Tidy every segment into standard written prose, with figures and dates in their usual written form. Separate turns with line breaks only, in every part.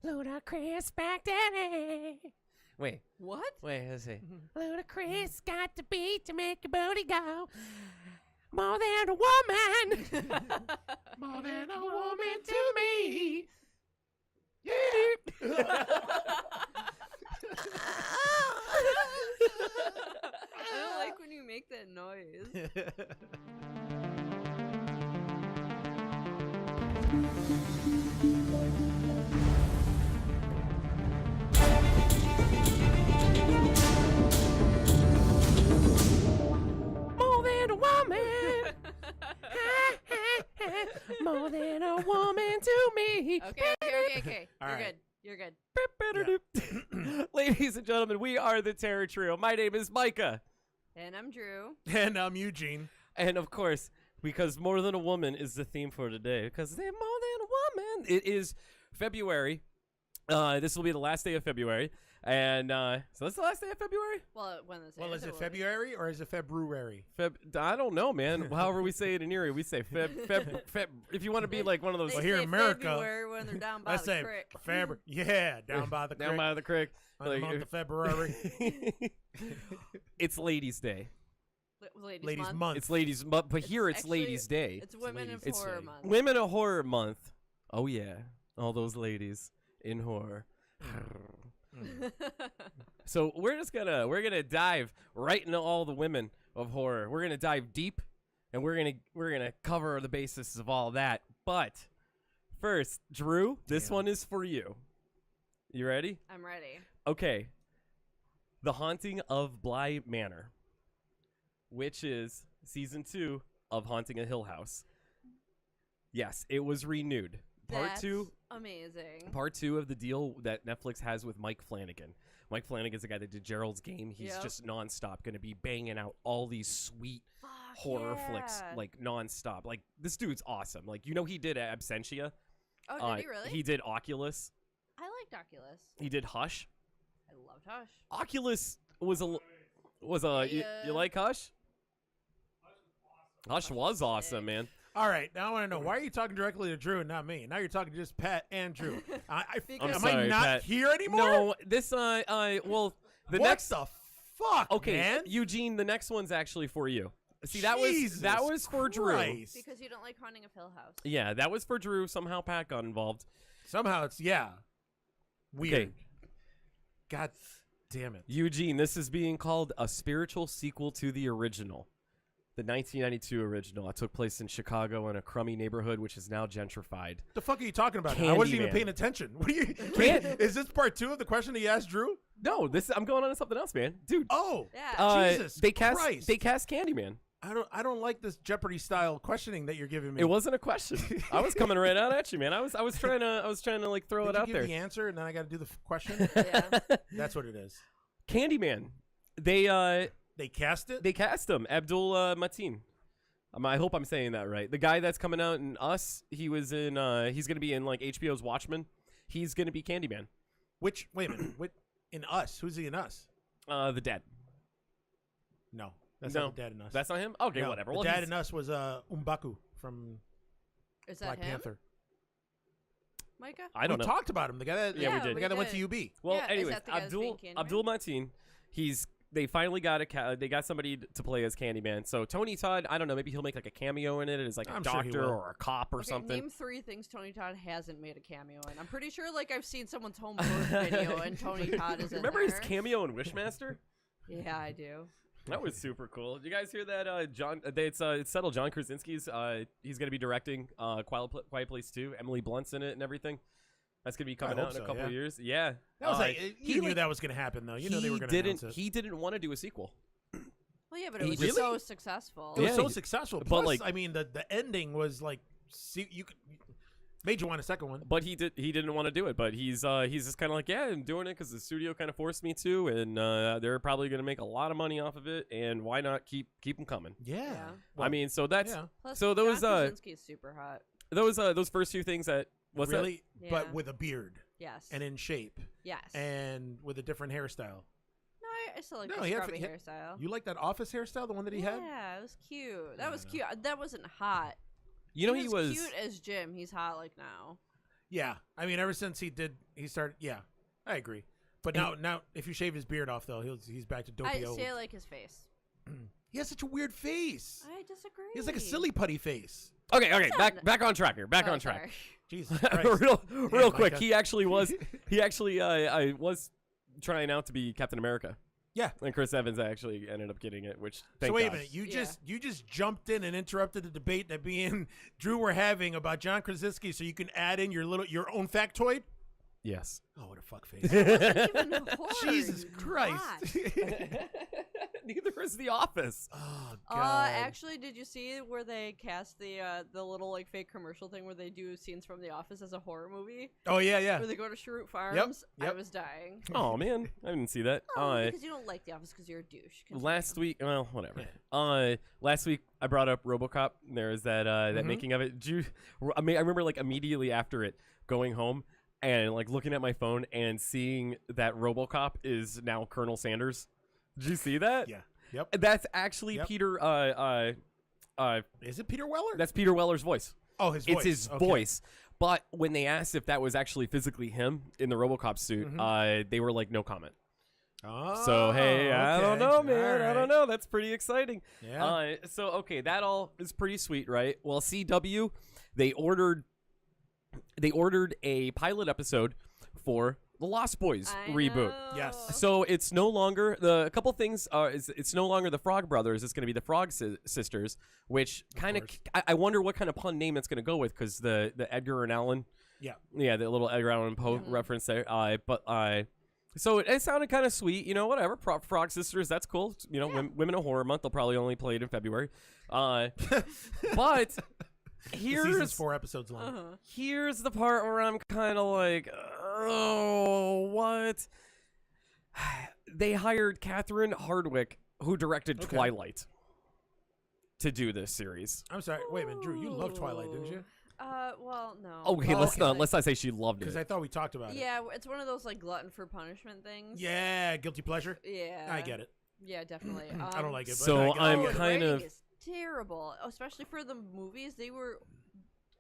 Ludacris back daddy.
Wait.
What?
Wait, let's see.
Ludacris got the beat to make your booty go. More than a woman. More than a woman to me. Yeah.
I don't like when you make that noise.
More than a woman. More than a woman to me.
Okay.
All
You're
right.
good. You're good.
Ladies and gentlemen, we are the Terror Trio. My name is Micah.
And I'm Drew.
And I'm Eugene.
And of course, because more than a woman is the theme for today, because they're more than a woman. It is February. This will be the last day of February. And so that's the last day of February?
Well,
Is it February or is it February?
I don't know, man. However we say it in Erie, we say Feb. If you want to be like one of those.
They
Well, here
say
in America,
February when they're down by
let's
the
say
creek.
Yeah, down by the
down
creek.
by the creek.
On the month of February.
It's Ladies' Day.
Ladies month.
It's Ladies' Month, but here it's
actually-
Ladies' Day.
It's Women in
Ladies'
Horror
Day.
Month.
Women of Horror Month. Oh yeah, all those ladies in horror. So we're gonna dive right into all the women of horror. We're gonna dive deep, and we're gonna cover the basis of all that. But first, Drew, this one is for you. You ready?
I'm ready.
Okay. The Haunting of Bly Manor, which is season 2 of Haunting a Hill House. Yes, it was renewed.
That's
Part
amazing.
2 of the deal that Netflix has with Mike Flanagan. Mike Flanagan's the guy that did Gerald's Game. He's just nonstop going to be banging out all these sweet horror flicks, like nonstop. Like, this dude's awesome. Like, you know, he did Absentia.
Oh, did he really?
He did Oculus.
I liked Oculus.
He did Hush.
I loved Hush.
Oculus was you like Hush? Hush was awesome, man.
All right, now I want to know, why are you talking directly to Drew and not me? Now you're talking to just Pat and Drew.
I'm
am
sorry,
I not
Pat.
here anymore?
No, this well, the
what
next
the fuck,
okay,
man?
Eugene, the next one's actually for you. See, that was for Drew.
Christ.
Because you don't like Haunting of Hill House.
Yeah, that was for Drew. Somehow Pat got involved.
Somehow it's weird.
Okay.
God damn it.
Eugene, this is being called a spiritual sequel to the original. The 1992 original. It took place in Chicago in a crummy neighborhood, which is now gentrified.
The fuck are you talking about? I wasn't even
Candyman.
paying attention. What are you? Is this part 2 of the question that you asked Drew?
No, I'm going on to something else, man. Dude.
Oh,
Yeah.
Jesus
they
Christ.
cast Candyman.
I don't like this Jeopardy style questioning that you're giving me.
It wasn't a question. I was coming right out at you, man. I was trying to like throw
Did
it
you
out
give
there.
the answer and then I got to do the question.
Yeah.
That's what it is.
Candyman.
They cast it.
They cast him, Abdul Mateen. I hope I'm saying that right. The guy that's coming out in Us, he was in. He's gonna be in like HBO's Watchmen. He's gonna be Candyman.
Wait a minute. In Us? Who's he in Us?
The Dead.
No, that's not the Dad in Us.
That's not him. Okay,
No,
whatever.
The
Well,
Dad in Us was M'Baku from
Is that
Black
him?
Panther.
Micah?
I don't
we
know.
talked about him. The guy that
Yeah, we did.
The guy that went to
did.
UB.
Well,
Yeah, is
anyways,
that the guy that's being Candyman?
Abdul Mateen. They finally got they got somebody to play as Candyman. So Tony Todd, I don't know, maybe he'll make like a cameo in it as like a
I'm sure he
doctor
will.
or a cop or
Okay,
something.
Name 3 things Tony Todd hasn't made a cameo in. I'm pretty sure like I've seen someone's home birth video and Tony Todd is in
Remember
there.
his cameo in Wishmaster?
Yeah, I do.
That was super cool. Did you guys hear that? It's settled. John Krasinski's he's gonna be directing Quiet Place 2. Emily Blunt's in it and everything. That's gonna be coming
hope
out in a
so,
couple
yeah.
of years. Yeah,
That was you knew that was going to happen, though. You know they were going to announce it.
He didn't want to do a sequel.
Well, yeah, but it
He
was
really-
so successful.
It was
Yeah,
so successful.
but,
Plus,
like-
I mean, the ending was like, made you want a second one.
But he didn't want to do it. But he's just kind of like, yeah, I'm doing it because the studio kind of forced me to, and they're probably gonna make a lot of money off of it. And why not keep them coming?
Yeah.
I mean, so that's
yeah.
Plus,
so those
John Krasinski is super hot.
those first 2 things that what's
really,
Yeah.
but with a beard
Yes.
and in shape
yes.
and with a different hairstyle.
No, I still like
No,
the
he had-
scrubby
he had-
hairstyle.
You like that office hairstyle, the one that he had?
Yeah, it was cute. That
No,
was
no.
cute. That wasn't hot.
You know, he was
cute as Jim. He's hot like now.
Yeah, I mean, ever since he started. Yeah, I agree. But now, if you shave his beard off, though, he's back to dopey old.
I like his face.
He has such a weird face.
I disagree.
He has like a silly putty face.
okay. Back on track here. Back on track.
Sorry.
Jesus Christ.
real quick.
Micah.
He actually was. I was trying out to be Captain America.
Yeah.
And Chris Evans actually ended up getting it, which thank
So wait
God.
a minute, you just jumped in and interrupted the debate that me and Drew were having about John Krasinski, so you can add in your own factoid.
Yes.
Oh, what a fuck face!
Even horror,
Jesus
you
Christ!
twat.
Neither is The Office.
Oh God!
Actually, did you see where they cast the little like fake commercial thing where they do scenes from The Office as a horror movie?
Oh yeah.
Where they go to Shrewd Farms? I
yep.
was dying.
Oh man, I didn't see that.
Oh, because you don't like The Office because you're a douche. Continue.
Last week, well, whatever. Last week I brought up RoboCop. There is that that making of it. I remember like immediately after it going home and like looking at my phone and seeing that RoboCop is now Colonel Sanders. Did you see that?
Yeah. Yep.
That's actually
Yep.
Peter.
Is it Peter Weller?
That's Peter Weller's voice.
Oh, his voice.
It's his voice. But when they asked if that was actually physically him in the RoboCop suit, they were like, no comment.
Oh,
So hey, I don't know, man.
All
I
right.
don't know. That's pretty exciting.
Yeah.
So okay, that all is pretty sweet, right? Well, CW, they ordered a pilot episode for the Lost Boys
I
reboot.
know.
Yes.
So it's no longer a couple things. It's no longer the Frog Brothers. It's going to be the Frog Sisters, which kind of
course.
I wonder what kind of pun name it's going to go with because the Edgar and Allan.
Yeah.
Yeah, the little Edgar Allan Poe reference there. So it sounded kind of sweet, you know. Whatever, Frog Sisters, that's cool. You know, Women in Horror Month. They'll probably only play it in February. But
The season's
here's
4 episodes long.
here's the part where I'm kind of like, oh, what? They hired Catherine Hardwicke, who directed
Okay.
Twilight, to do this series.
I'm sorry. Wait a minute, Drew. You loved Twilight, didn't you?
Well, no.
Okay,
Oh,
let's
okay.
not say she loved
Because
it.
I thought we talked about it.
Yeah, it's one of those like glutton for punishment things.
Yeah, guilty pleasure.
Yeah.
I get it.
Yeah, definitely.
I don't like it. But
So
I get it.
I'm
the
kind
writing
of
is terrible, especially for the movies. They were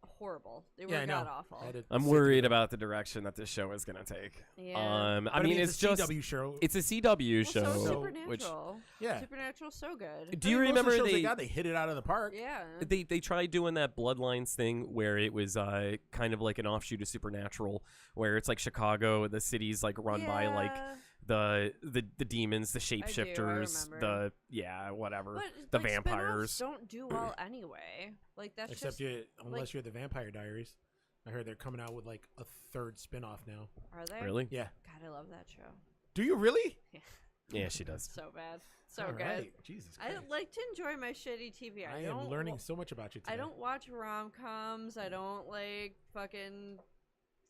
horrible. They were
Yeah, I know.
god awful.
I had to
I'm
sit
worried
together.
about the direction that this show is gonna take.
Yeah.
But
I mean, it's
a
just
CW show.
it's a CW
Well,
show,
so
So-
which
Supernatural.
Yeah.
Supernatural's so good.
do you
I mean, most of the
remember
shows they hit it out of the park?
Yeah.
they tried doing that Bloodlines thing where it was kind of like an offshoot of Supernatural, where it's like Chicago, the city's like run by like
Yeah.
the demons, the shapeshifters,
remember.
whatever,
But,
the
like, spin-offs
vampires.
don't do well anyway. Like that's
Except
just
unless you're the Vampire Diaries. I heard they're coming out with like a 3rd spin-off now.
are they?
Really?
Yeah.
God, I love that show.
Do you really?
Yeah, she does.
So bad. So
All
good.
right. Jesus
I
Christ.
like to enjoy my shitty TV.
I
don't
am learning so much about you today.
I don't watch rom-coms. I don't like fucking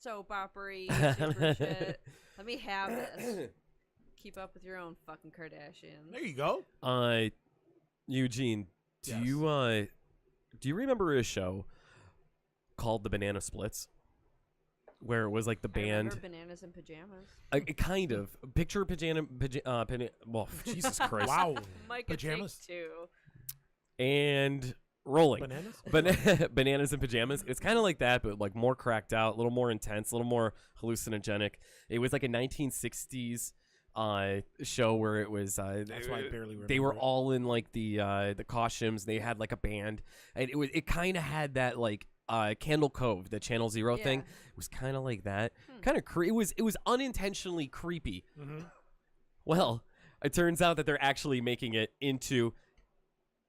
soap opera super shit. Let me have this. Keep up with your own fucking Kardashians.
There you go.
Eugene, do
Yes.
you remember a show called The Banana Splits, where it was like the
I remember
band?
Bananas in Pajamas.
Kind of picture well, Jesus Christ.
Wow.
Micah
Pajamas?
takes 2.
And rolling.
Bananas?
Bananas in Pajamas. It's kind of like that, but like more cracked out, a little more intense, a little more hallucinogenic. It was like a 1960s show where it was
That's why I barely remember.
they were
it.
all in like the costumes. They had like a band, and it kind of had that like Candle Cove, the Channel Zero thing.
Yeah.
It was kind of like that. Kind of it was unintentionally creepy.
Mhm.
Well, it turns out that they're actually making it into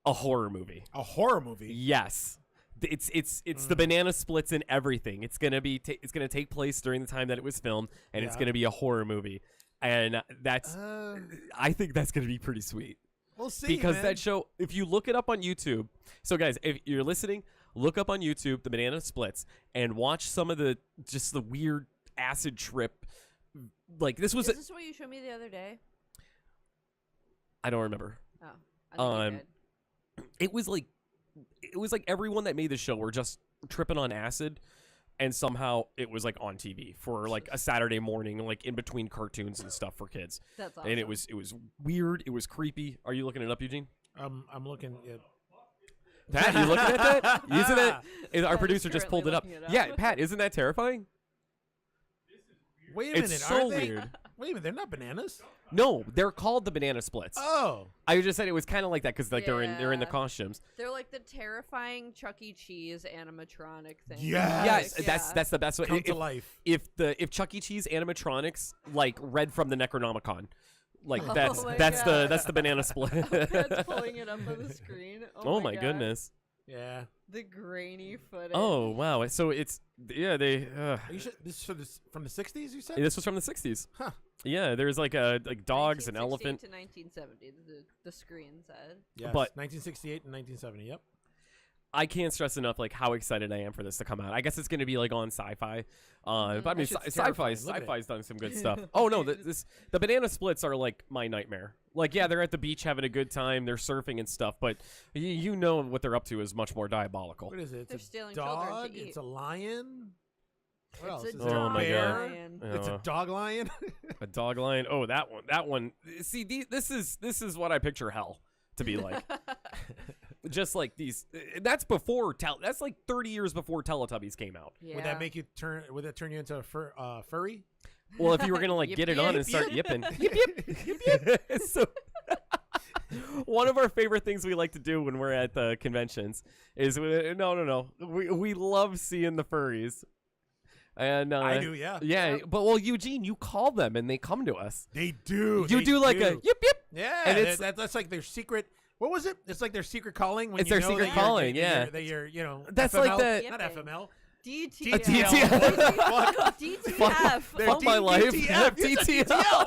a horror movie.
A horror movie.
Yes. It's the banana splits and everything. It's gonna be it's gonna take place during the time that it was filmed, and it's
Yeah.
gonna be a horror movie, and that's I think that's gonna be pretty sweet
We'll see.
because
man.
that show. If you look it up on YouTube, so guys, if you're listening, look up on YouTube the banana splits and watch some of the just the weird acid trip. Like this was
Is this what you showed me the other day?
I don't remember.
Oh, I think you did.
It was like everyone that made the show were just tripping on acid, and somehow it was like on TV for like a Saturday morning, like in between cartoons and stuff for kids.
That's awesome.
And it was weird. It was creepy. Are you looking it up, Eugene?
I'm looking at.
Pat, you looking at that? Using it? Our
Pat is
producer just pulled it up.
currently looking it
Yeah,
up.
Pat, isn't that terrifying?
Wait a minute,
It's so
aren't they?
weird.
Wait a minute, they're not bananas.
No, they're called the banana splits.
Oh,
I just said it was kind of like that because like they're in the
Yeah.
costumes.
They're like the terrifying Chuck E. Cheese animatronic thing.
Yes.
Yes, that's the best way.
come to life.
If Chuck E. Cheese animatronics like read from the Necronomicon, like
Oh
that's
my
that's
God.
the banana split.
That's pulling it up on the screen.
Oh my
God.
goodness.
Yeah.
The grainy footage.
Oh wow. So it's they.
Are you sure this is from the 60s? You said.
This was from the 60s.
Huh.
Yeah, there's like dogs, an
1968
elephant.
to 1970. The screen said.
Yes.
But-
1968 and 1970. Yep.
I can't stress enough like how excited I am for this to come out. I guess it's going to be like on Sci-Fi, but I mean,
That shit's terrifying. Look at it.
Sci-Fi's done some good stuff. Oh no, the banana splits are like my nightmare. Like yeah, they're at the beach having a good time, they're surfing and stuff, but you know what they're up to is much more diabolical.
What is it?
They're
It's a
stealing children to
dog.
eat.
It's a lion. What else?
It's
Is
a
there
Oh
a
my
bear?
God.
lion.
It's a dog lion.
A dog line. Oh, that one. See, this is what I picture hell to be like. Just like these. That's before. That's like 30 years before Teletubbies came out.
Yeah.
Would that make you turn? Would that turn you into a furry?
Well, if you were gonna like
Yip,
get it on
yip,
and start
yip.
yipping, yip yip. So, one of our favorite things we like to do when we're at the conventions is no. We love seeing the furries. And
I do. Yeah.
Yeah,
Yep.
but well, Eugene, you call them and they come to us.
They do.
You
they
do like a yip yip.
Yeah.
and it's-
that's like their secret. What was it? It's like their secret calling. When
It's
you
their
know
secret
that you're-
calling,
that
yeah.
That you're, you know.
That's
FML?
like the-
Not FML.
DTF. DTF.
They're
Fuck my life.
DTF.
DTF.
All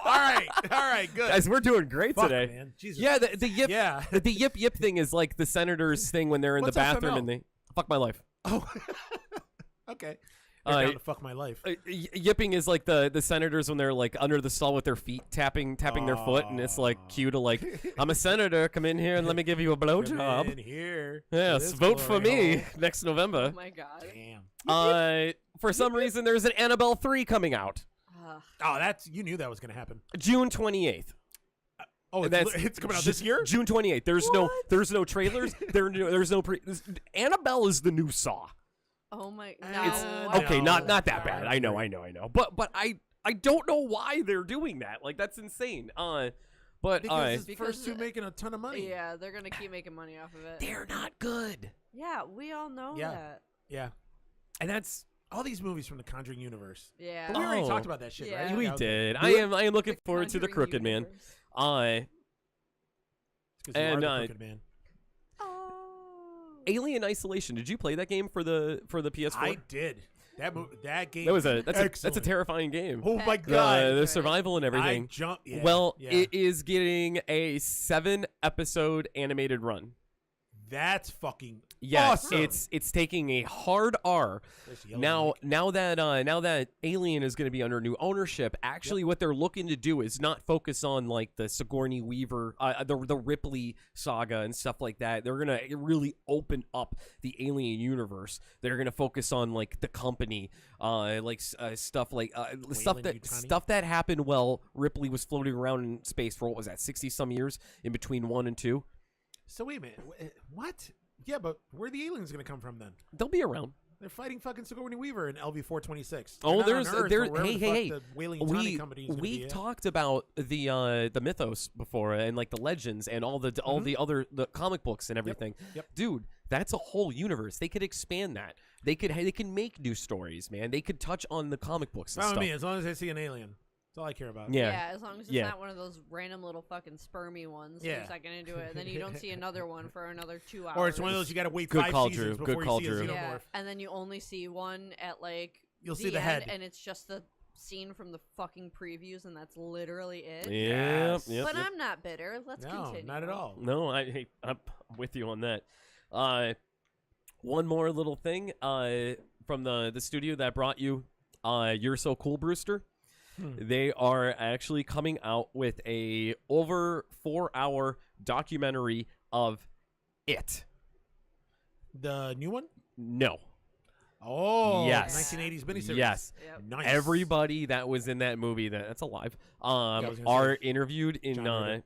right, good.
Guys, we're doing great
Fuck,
today.
man. Jesus.
Yeah, the yip
Yeah.
the yip yip thing is like the senator's thing when they're in
What's
the bathroom
FML?
and they fuck my life.
Oh. Okay. You're down to fuck my life.
Yipping is like the senators when they're like under the stall with their feet tapping their foot, and it's like cue to like, I'm a senator, come in here and let me give you a
Come
blowjob.
in here.
Yes,
to this
vote for
glory
me
hole.
next November.
Oh my god.
Damn.
For some reason, there's an Annabelle 3 coming out
Ugh.
Oh, you knew that was gonna happen.
June 28th.
Oh, it's coming out this year.
June 28th. There's no trailers. There's no Annabelle is the new Saw.
Oh my. No.
It's-
I
Okay,
don't.
not that bad. I know. But I don't know why they're doing that. Like that's insane. But
Because it's the
Because,
first two making a ton of money.
Yeah, they're gonna keep making money off of it.
they're not good.
Yeah, we all know
Yeah.
that.
Yeah.
And that's
all these movies from the Conjuring universe.
Yeah.
But we already
Oh.
talked about that shit,
Yeah.
right?
we
Yeah, okay.
did. I am looking forward to the
Conjuring
Crooked Man.
universe.
It's 'cause you
And,
are the Crooked Man.
Oh.
Alien Isolation. Did you play that game for the PS4?
I did. That game.
that's a
excellent.
terrifying game.
Oh my
Excellent.
god.
The survival and everything.
I jumped. Yeah,
Well,
yeah.
it is getting a 7-episode animated run.
That's fucking
Yes,
awesome.
it's taking a hard R.
There's the yellow
Now
mic.
that Alien is going to be under new ownership, actually what they're looking to do is not focus on like the Sigourney Weaver, the Ripley saga and stuff like that. They're going to really open up the Alien universe. They're going to focus on like the company, stuff like
Yutani?
stuff that happened while Ripley was floating around in space for what was that 60 some years in between 1 and 2.
So wait a minute. What? Yeah, but where are the aliens going to come from then?
They'll be around.
They're fighting fucking Sigourney Weaver in LV-426.
Oh,
They're not
there's
on Earth
there.
or wherever
Hey,
the
hey,
fuck
hey.
the Whaling Yutani company is gonna be
We've
at.
talked about the mythos before and like the legends and all the other comic books and everything.
Yep.
Dude, that's a whole universe. They could expand that. They can make new stories, man. They could touch on the comic books and
Follow
stuff.
me as long as I see an alien. That's all I care about.
Yeah.
As long as it's
Yeah.
not one of those random little fucking spermy ones.
Yeah.
For a second into it, and then you don't see another one for another 2 hours.
Or it's one of those you got to wait
Good
5
call,
seasons
Drew.
before
Good call,
you see a
Drew.
xenomorph.
Yeah, and then you only see one at like
You'll see the
end,
head.
and it's just the scene from the fucking previews, and that's literally it.
Yep,
Yes.
But I'm not bitter. Let's
No,
continue.
not at all.
No, I'm with you on that. One more little thing from the studio that brought you You're So Cool, Brewster. They are actually coming out with a over 4-hour documentary of it.
The new one?
No.
Oh,
Yes.
1980s miniseries.
Yes.
Yep.
Nice.
Everybody that was in that movie that's alive
I was gonna
are
say
interviewed in
John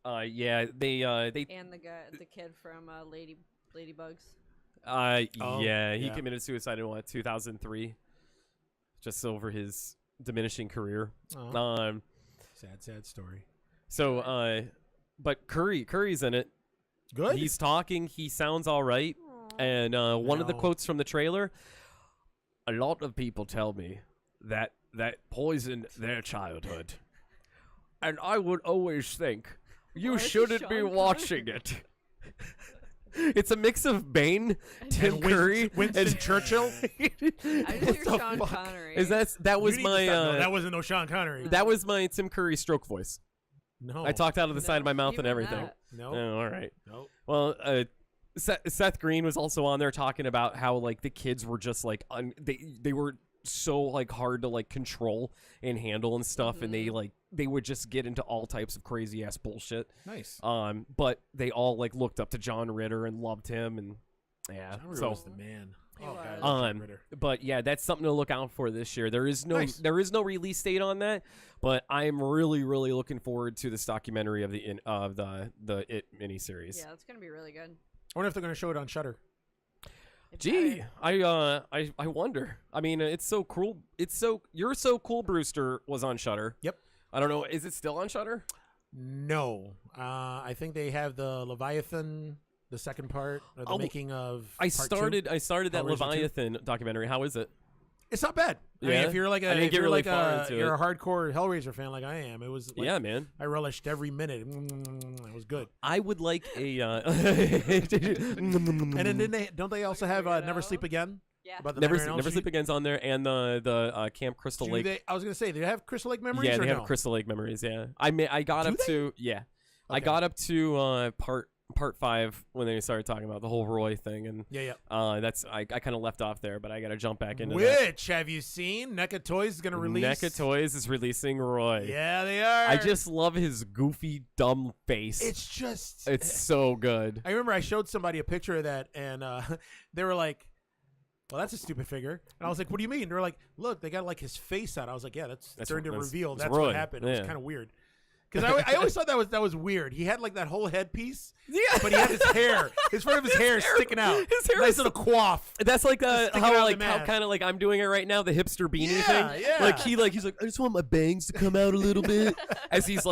Ritter.
yeah, they
And the kid from Ladybugs.
Yeah, he
yeah.
committed suicide in 2003, just over his diminishing career.
Oh. Sad story.
So, but Curry's in it.
Good.
He's talking. He sounds all right.
Aw.
And one of the
know.
quotes from the trailer, a lot of people tell me that poisoned their childhood. And I would always think, you
Why is
shouldn't be
Sean
watching it. It's a mix of Bane, Tim
And
Curry,
Winston
and
Churchill.
I just hear
the
Sean
fuck?
Connery.
that was
You need to
my
stop. No, that wasn't no Sean Connery.
that was my Tim Curry stroke voice.
No.
I talked out of the side of my
No,
mouth and
even
everything.
that.
No.
Oh, all right.
No.
Well, Seth Green was also on there talking about how like the kids were just like they were so like hard to like control and handle and stuff, and they would just get into all types of crazy ass bullshit.
Nice.
But they all like looked up to John Ritter and loved him, and yeah.
John Ritter
So
was the man.
He
Oh,
was.
God, I love John Ritter.
but yeah, that's something to look out for this year. There is no
Nice.
release date on that, but I'm really looking forward to this documentary of the It miniseries.
Yeah, it's gonna be really good.
I wonder if they're going to show it on Shudder.
It
Gee,
better.
I wonder. I mean, it's so cool. You're So Cool, Brewster was on Shudder.
Yep.
I don't know. Is it still on Shudder?
No. I think they have the Leviathan, the second part, or the
Oh,
making of.
I
part two.
started that
Hellraiser 2?
Leviathan documentary. How is it?
It's not bad. I mean,
Yeah?
if you're like
I didn't
if
get
you're
really
like
far into
you're
it.
a hardcore Hellraiser fan like I am, it was. Like,
Yeah, man.
I relished every minute. It was good.
I would like a.
And then didn't they? Don't they also have
Figure it
Never
out.
Sleep Again?
Yeah.
About the
Never
Nightmare on Elm
Sleep
Street?
Again's on there, and the Camp Crystal
Do
Lake.
they, I was gonna say, do they have Crystal Lake Memories?
Yeah,
or
they have
no?
Crystal Lake Memories. Yeah, I got
Do
up
they?
to I
Okay.
got up to part 5 when they started talking about the whole Roy thing, and
Yeah.
that's I kind of left off there, but I got to jump back into
Which have you seen? NECA Toys is gonna
that.
release.
NECA Toys is releasing Roy.
Yeah, they are.
I just love his goofy, dumb face.
It's just.
It's so good.
I remember I showed somebody a picture of that, and they were like, "Well, that's a stupid figure." And I was like, "What do you mean?" They were like, "Look, they got like his face out." I was like, "Yeah, that's during the reveal.
that's
That's
Roy.
what happened." It was
Yeah.
kind of weird because I always thought that was weird. He had like that whole headpiece,
Yeah,
but he had his hair, his front of his hair sticking out.
His hair
Nice
is
little coif.
That's like
Just sticking
how
out of
like
the
how
mask.
kind of like I'm doing it right now, the hipster beanie
Yeah,
thing.
yeah.
Like he's like I just want my bangs to come out a little bit as he's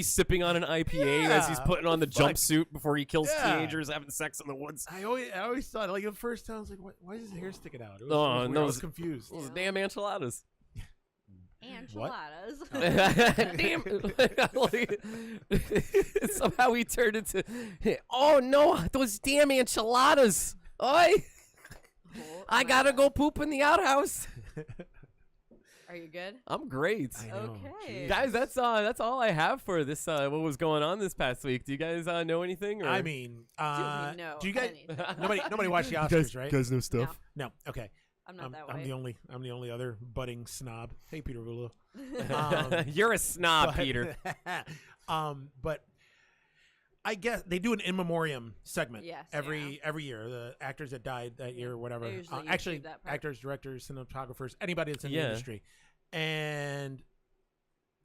sipping on an IPA as he's
Yeah,
putting on the
fuck.
jumpsuit before he kills
Yeah.
teenagers having sex in the woods.
I always thought like the first time I was like, why is his hair sticking out? It was,
Oh,
it was weird.
no,
I was
it's-
confused.
Those damn enchiladas.
Enchiladas.
Damn. Somehow he turned into oh no, those damn enchiladas. Oi, I gotta go poop in the outhouse.
Are you good?
I'm great.
I know,
Okay.
jeez.
Guys, that's all I have for this. What was going on this past week? Do you guys know anything? Or?
I mean,
Do we know
do you guys?
anything?
Nobody watched the Oscars, right?
know
stuff?
No. Okay.
I'm not that
I'm
way.
the only other budding snob. Hey, Peter Vulu. Um,
You're a snob,
but-
Peter.
but I guess they do an in memoriam segment
Yes,
every year. The actors that died that year, or whatever.
They usually
Actually,
YouTube that part.
actors, directors, cinematographers, anybody that's in
Yeah.
the industry. And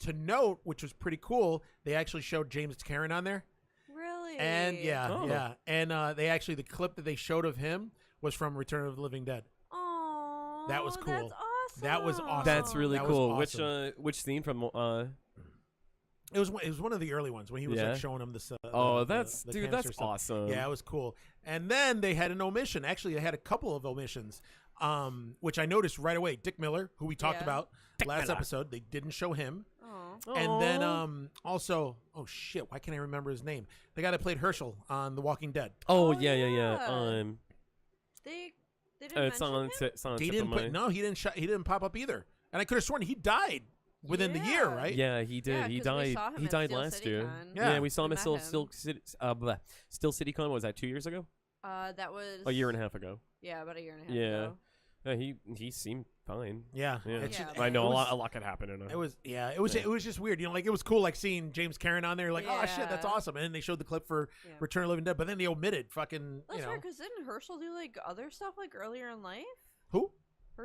to note, which was pretty cool, they actually showed James Cameron on there.
Really?
And
Oh.
yeah, and they actually the clip that they showed of him was from Return of the Living Dead.
Oh,
That was cool.
That's awesome.
That was awesome.
That's really
That was
cool.
awesome.
Which scene from?
It was one of the early ones when he was
Yeah.
like showing him the.
Oh,
the
that's dude.
canister
That's
stuff.
awesome.
Yeah, it was cool. And then they had an omission. Actually, they had a couple of omissions, which I noticed right away. Dick Miller, who we talked
Yeah.
about last
Miller.
episode, they didn't show him.
Oh.
And then
Aw.
also, oh shit, why can't I remember his name? The guy that played Herschel on The Walking Dead.
Oh
Oh,
yeah.
yeah. They didn't
It's on
mention him?
it's on the
He
tip of
didn't
my.
put, no, he didn't pop up either. And I could have sworn he died within the year,
Yeah.
right?
Yeah, he did.
Yeah,
he
'cause we
died.
saw him
He
at
died
Steel
last
City
year.
Con.
Yeah,
Yeah.
we saw him
We
at
met
Still
him.
Still City Con. Was that 2 years ago?
That was
A year and a half ago.
Yeah, about a year and a half
Yeah.
ago.
He seemed fine.
Yeah.
Yeah.
It's
Yeah.
just-
I know
it
a
was-
lot could happen in a.
It was it was just weird, it was cool like seeing James Cameron on there, like oh shit, that's
Yeah.
awesome, and then they showed the clip for
Yeah.
Return of the Living Dead, but then they omitted fucking
That's
you know
weird, because didn't Herschel do like other stuff like earlier in life?
who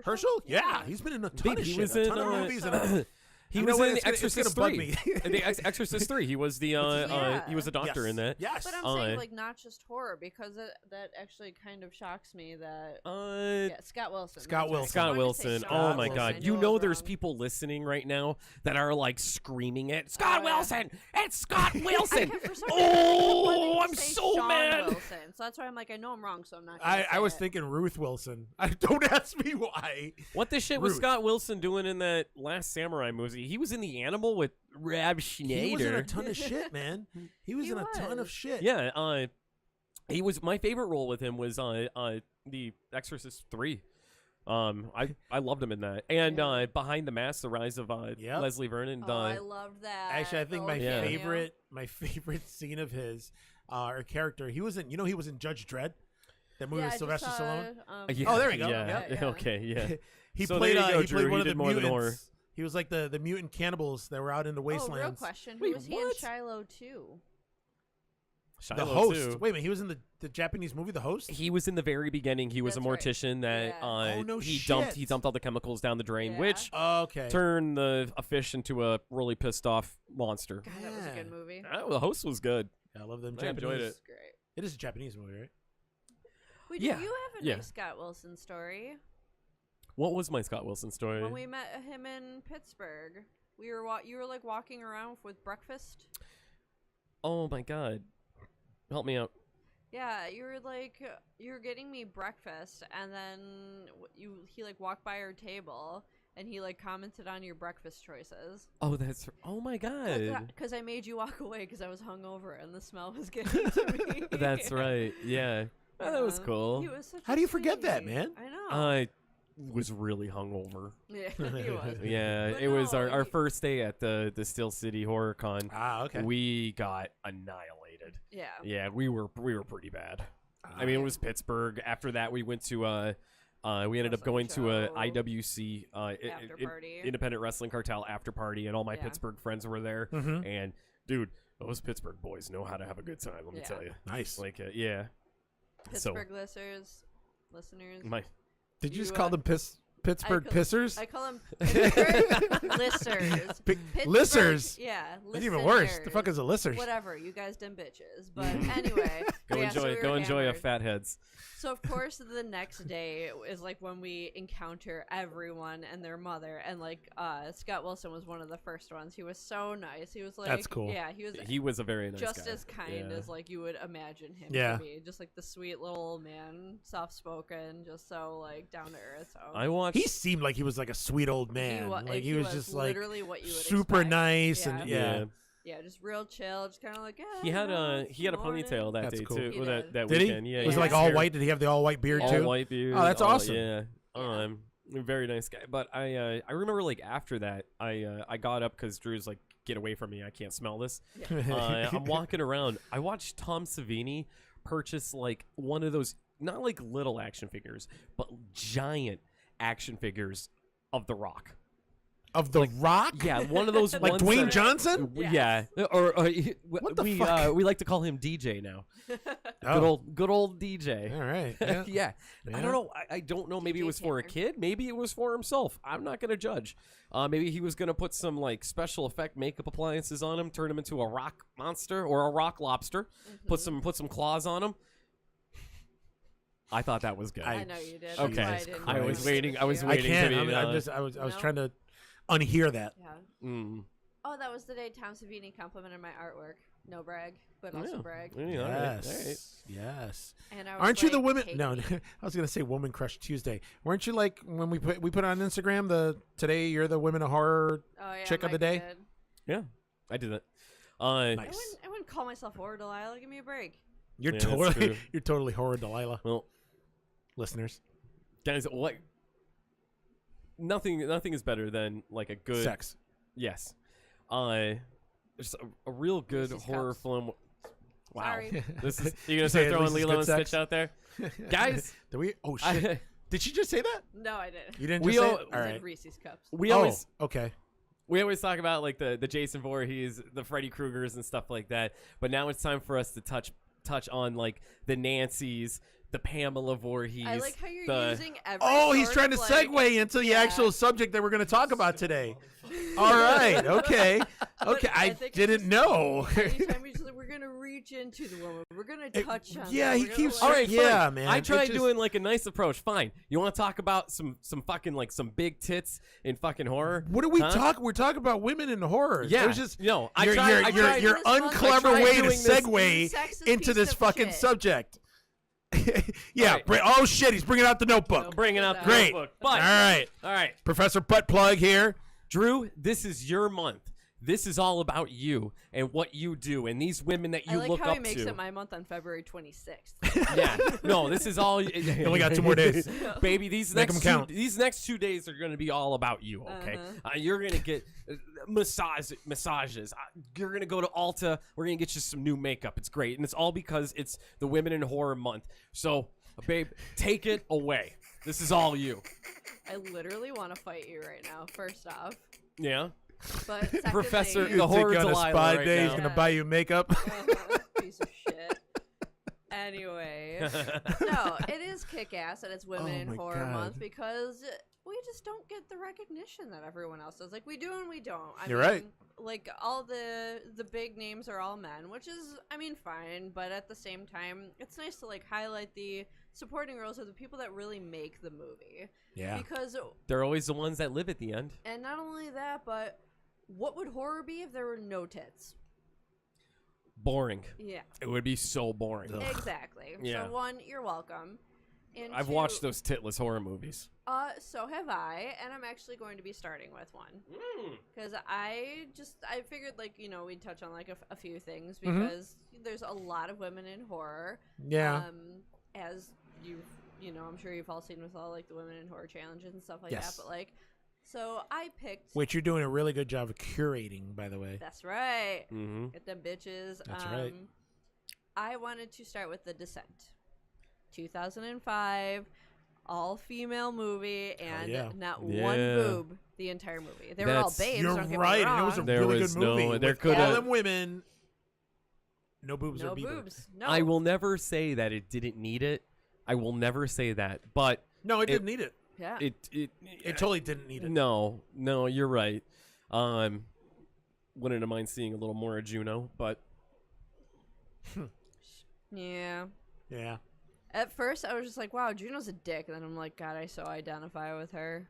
Herschel, yeah, he's been in a ton
Babe,
of
he
shit,
was
a
in,
ton of movies, and
He
You
was
know what?
in
It's
Exorcist
gonna bug
3.
me.
In the Exorcist 3, he was the he was a doctor
Yes.
in that.
Yes.
But I'm saying like not just horror because that actually kind of shocks me that yeah, Scott Wilson.
Scott
that's right.
Wilson.
Scott
I wanted to say
Wilson.
Scott
Oh my
Wilson.
God!
I
You
knew I
know,
was
there's
wrong.
people listening right now that are like screaming it. Scott
Oh, yeah.
Wilson! It's Scott Wilson!
For some reason, I kept wanting
Oh,
to
I'm
say
so
Sean
mad.
Wilson. So that's why I'm like, I know I'm wrong, so I'm not. Gonna
I
say
was
it.
thinking Ruth Wilson. Don't ask me why.
What the shit was
Ruth.
Scott Wilson doing in that Last Samurai movie? He was in The Animal with Rob Schneider.
He was in a ton of shit, man. He was in a ton of
was.
shit.
Yeah, he was. My favorite role with him was The Exorcist 3. I loved him in that, and
Yeah.
Behind the Mask: The Rise of
Yep.
Leslie Vernon.
Oh, I loved that.
Actually, I think
The
my
old
Yeah.
cameo.
favorite scene of his or character. He was in. You know, he was in Judge Dredd. That movie
Yeah,
with
I
Sylvester
just saw,
Stallone.
Yeah,
Oh, there we go.
Yeah.
Yeah.
Okay. Yeah.
He
So
played.
there you go,
He
Drew.
played one
He
of the
did more than horror.
mutants. He was like the mutant cannibals that were out in the
Oh, real
wastelands.
question.
Wait,
Who was he in
what?
Shiloh too?
Shiloh
The host.
too.
Wait a minute. He was in the Japanese movie, The Host.
He was in the very beginning. He was
That's
a
right.
mortician that
Yeah.
Oh, no
he
shit.
dumped all the chemicals down the drain,
Yeah.
which
Okay.
turned a fish into a really pissed off monster.
God, that was a good
Yeah.
movie.
The host was good.
I love them
I
Japanese.
enjoyed
It was great.
It is a Japanese movie, right?
Wait,
Yeah.
do you have a
Yeah.
nice Scott Wilson story?
What was my Scott Wilson story?
When we met him in Pittsburgh, you were like walking around with breakfast.
Oh my God, help me out.
Yeah, you were getting me breakfast, and then he like walked by our table, and he like commented on your breakfast choices.
Oh my God.
Because I made you walk away because I was hungover and the smell was getting to me.
That's right. Yeah. Oh, that was
Yeah.
cool.
He was such
How
a
do you forget that,
sweetie.
man?
I know.
I was really hungover.
Yeah, he was.
Yeah,
But
it was
no,
our first day at the Steel City Horror Con.
Ah, okay.
We got annihilated.
Yeah.
Yeah, we were pretty bad. I mean, it was Pittsburgh. After that, we went to we ended up going to a
Wrestling show.
IWC
After party.
Independent Wrestling Cartel after party, and all my
Yeah.
Pittsburgh friends were there.
Mhm.
And dude, those Pittsburgh boys know how to have a good time. Let me
Yeah.
tell you.
Nice.
Like, yeah.
Pittsburgh listeners.
My
Did you just
you,
call them Pittsburgh
call-
pissers?
I call them Pittsburgh listers. Pittsburgh-
Listers?
Yeah.
That's even worse. The
listeners.
fuck is a listers?
Whatever, you guys dumb bitches. But anyway,
go
yeah, so we were
enjoy a
hammered.
fatheads.
So of course the next day is like when we encounter everyone and their mother, and like Scott Wilson was one of the first ones. He was so nice. He was like,
That's cool.
Yeah,
He was a very nice
just
guy.
as kind
Yeah.
as like you would imagine him
Yeah.
to be. Just like the sweet little old man, soft spoken, just so like down to earth. So
I watched.
He seemed like he was like a sweet old man. Like he was just like
literally what you would
super
expect.
nice
Yeah.
and yeah.
Yeah, just real chill, just kind of like, yeah.
He had
a
a ponytail that
That's
day
cool.
too.
He
or
did.
that
Did he?
weekend. Yeah.
Was
he
it like
was
all
very-
white? Did he have the all white beard
all
too?
white beard.
Oh, that's awesome.
Yeah.
Yeah.
Very nice guy. But I remember like after that I got up because Drew's like, get away from me, I can't smell this. I'm walking around. I watched Tom Savini purchase like one of those, not like little action figures, but giant action figures of The Rock.
Of the Rock?
Yeah, one of those
Like
ones
Dwayne
that-
Johnson?
Yeah, or
What the
we
fuck?
we like to call him DJ now.
Oh.
Good old DJ.
All right. Yeah.
Yeah. I
Yeah.
don't know. I don't know. Maybe it
DJ
was for a
Tanner.
kid. Maybe it was for himself. I'm not gonna judge. Maybe he was gonna put some like special effect makeup appliances on him, turn him into a rock monster or a rock lobster. Put some claws on him. I thought that was good.
I know you did.
Okay.
That's why
Jesus
I
I
didn't
was
Christ.
waiting. I was
you.
I
waiting.
can't.
to be,
I was
No?
trying to unhear that.
Yeah.
Mm.
Oh, that was the day Tom Savini complimented my artwork. No brag, but also
Yeah.
brag.
Yeah, all right, all right.
Yes. Yes.
And I was
Aren't you the
like,
women?
"Take
No,
me."
I was gonna say Woman Crush Tuesday. Weren't you like when we put on Instagram the today you're the Women of Horror?
Oh, yeah,
chick of the
Micah
day?
did.
Yeah, I did that.
Nice.
I wouldn't call myself horror Delilah. Give me a break.
You're
Yeah, that's true.
totally you're totally horror, Delilah.
Well,
Listeners,
guys, what? Nothing is better than like a good
sex.
Yes. Just a real good
Reese's
horror
Cups.
film. Wow.
Sorry.
This is you gonna
Say
start
at
throwing
least it's
Lilo
good
and
sex?
Stitch out there, guys?
Did we? Oh shit!
I,
Did she just say that?
No, I didn't.
You didn't
We
just say
all-
it?
I
All
said
right.
Reese's Cups.
we always
okay.
we always talk about like the Jason Voorhees, the Freddy Kruegers and stuff like that, but now it's time for us to touch on like the Nancys, the Pamela Voorhees.
I like how you're
the-
using every
Oh, he's
sort
trying to
of, like,
segue into the
yeah.
actual subject that we're going to talk about today. All right. Okay.
But
Okay. I
think it's
didn't
just
know.
Anytime we just like, we're gonna reach into the woman, we're gonna touch on.
yeah,
them,
he
we're gonna,
keeps-
All right,
Yeah,
fine.
man,
I
it
tried
just-
doing like a nice approach. Fine. You want to talk about some fucking like some big tits in fucking horror?
What are we
Huh?
talking? We're talking about women in horror.
Yeah.
It was just
No, I
your
tried. I tried.
your
this month- I
unclever
tried
way to
doing this-
segue
Sexist
into
piece
this
of
fucking
shit.
subject. Yeah.
All right.
Oh shit! He's bringing out the notebook.
Bringing out the
Great.
notebook.
All
But
right,
all right,
Professor Butt Plug here.
Drew, this is your month. This is all about you and what you do and these women that
I
you
like
look
how
up
he makes
to.
it my month on February 26th.
Yeah, no, this is all.
You only got 2 more days.
Baby. These
Make
next
'em count.
these next 2 days are going to be all about you. Okay, you're going to get massages. You're going to go to Ulta. We're going to get you some new makeup. It's great, and it's all because it's the Women in Horror Month. So, babe, take it away. This is all you.
I literally want to fight you right now. First off,
Yeah.
but secondly,
Professor-
You
The
take
horror
you on a
Delilah
spy
right
day. He's
now.
gonna buy you makeup.
piece of shit. Anyway, no, it is kick-ass and it's Women
Oh
in
my
Horror
God.
Month because we just don't get the recognition that everyone else does. Like we do and we don't.
You're right.
Like all the big names are all men, which is, I mean, fine. But at the same time, it's nice to like highlight the supporting roles of the people that really make the movie.
Yeah.
Because,
They're always the ones that live at the end.
and not only that, but what would horror be if there were no tits?
Boring.
Yeah,
It would be so boring.
exactly.
Yeah.
So one, you're welcome. And
I've
two,
watched those titless horror movies.
So have I, and I'm actually going to be starting with one because I figured like we'd touch on like a few things because there's a lot of women in horror.
Yeah.
As I'm sure you've all seen with all like the Women in Horror challenges and stuff like
Yes.
that. But like, so I picked.
Which you're doing a really good job of curating, by the way.
That's right.
Mm-hmm.
Get them bitches.
That's right.
I wanted to start with The Descent, 2005. All-female movie and
yeah.
not
Yeah.
one boob the entire movie. They were all
That's-
babes.
You're
don't get me
right. And it
wrong.
was a
There
really
was
good
no-
movie.
there
with
coulda-
all them women. No boobs
no
or Bieber.
boobs. No.
I will never say that it didn't need it. I will never say that. But
No, it didn't need it.
Yeah.
It totally didn't need it.
No, you're right. Wouldn't mind seeing a little more of Juno, but
Yeah.
Yeah.
At first, I was just like, "Wow, Juno's a dick," and then I'm like, "God, I so identify with her."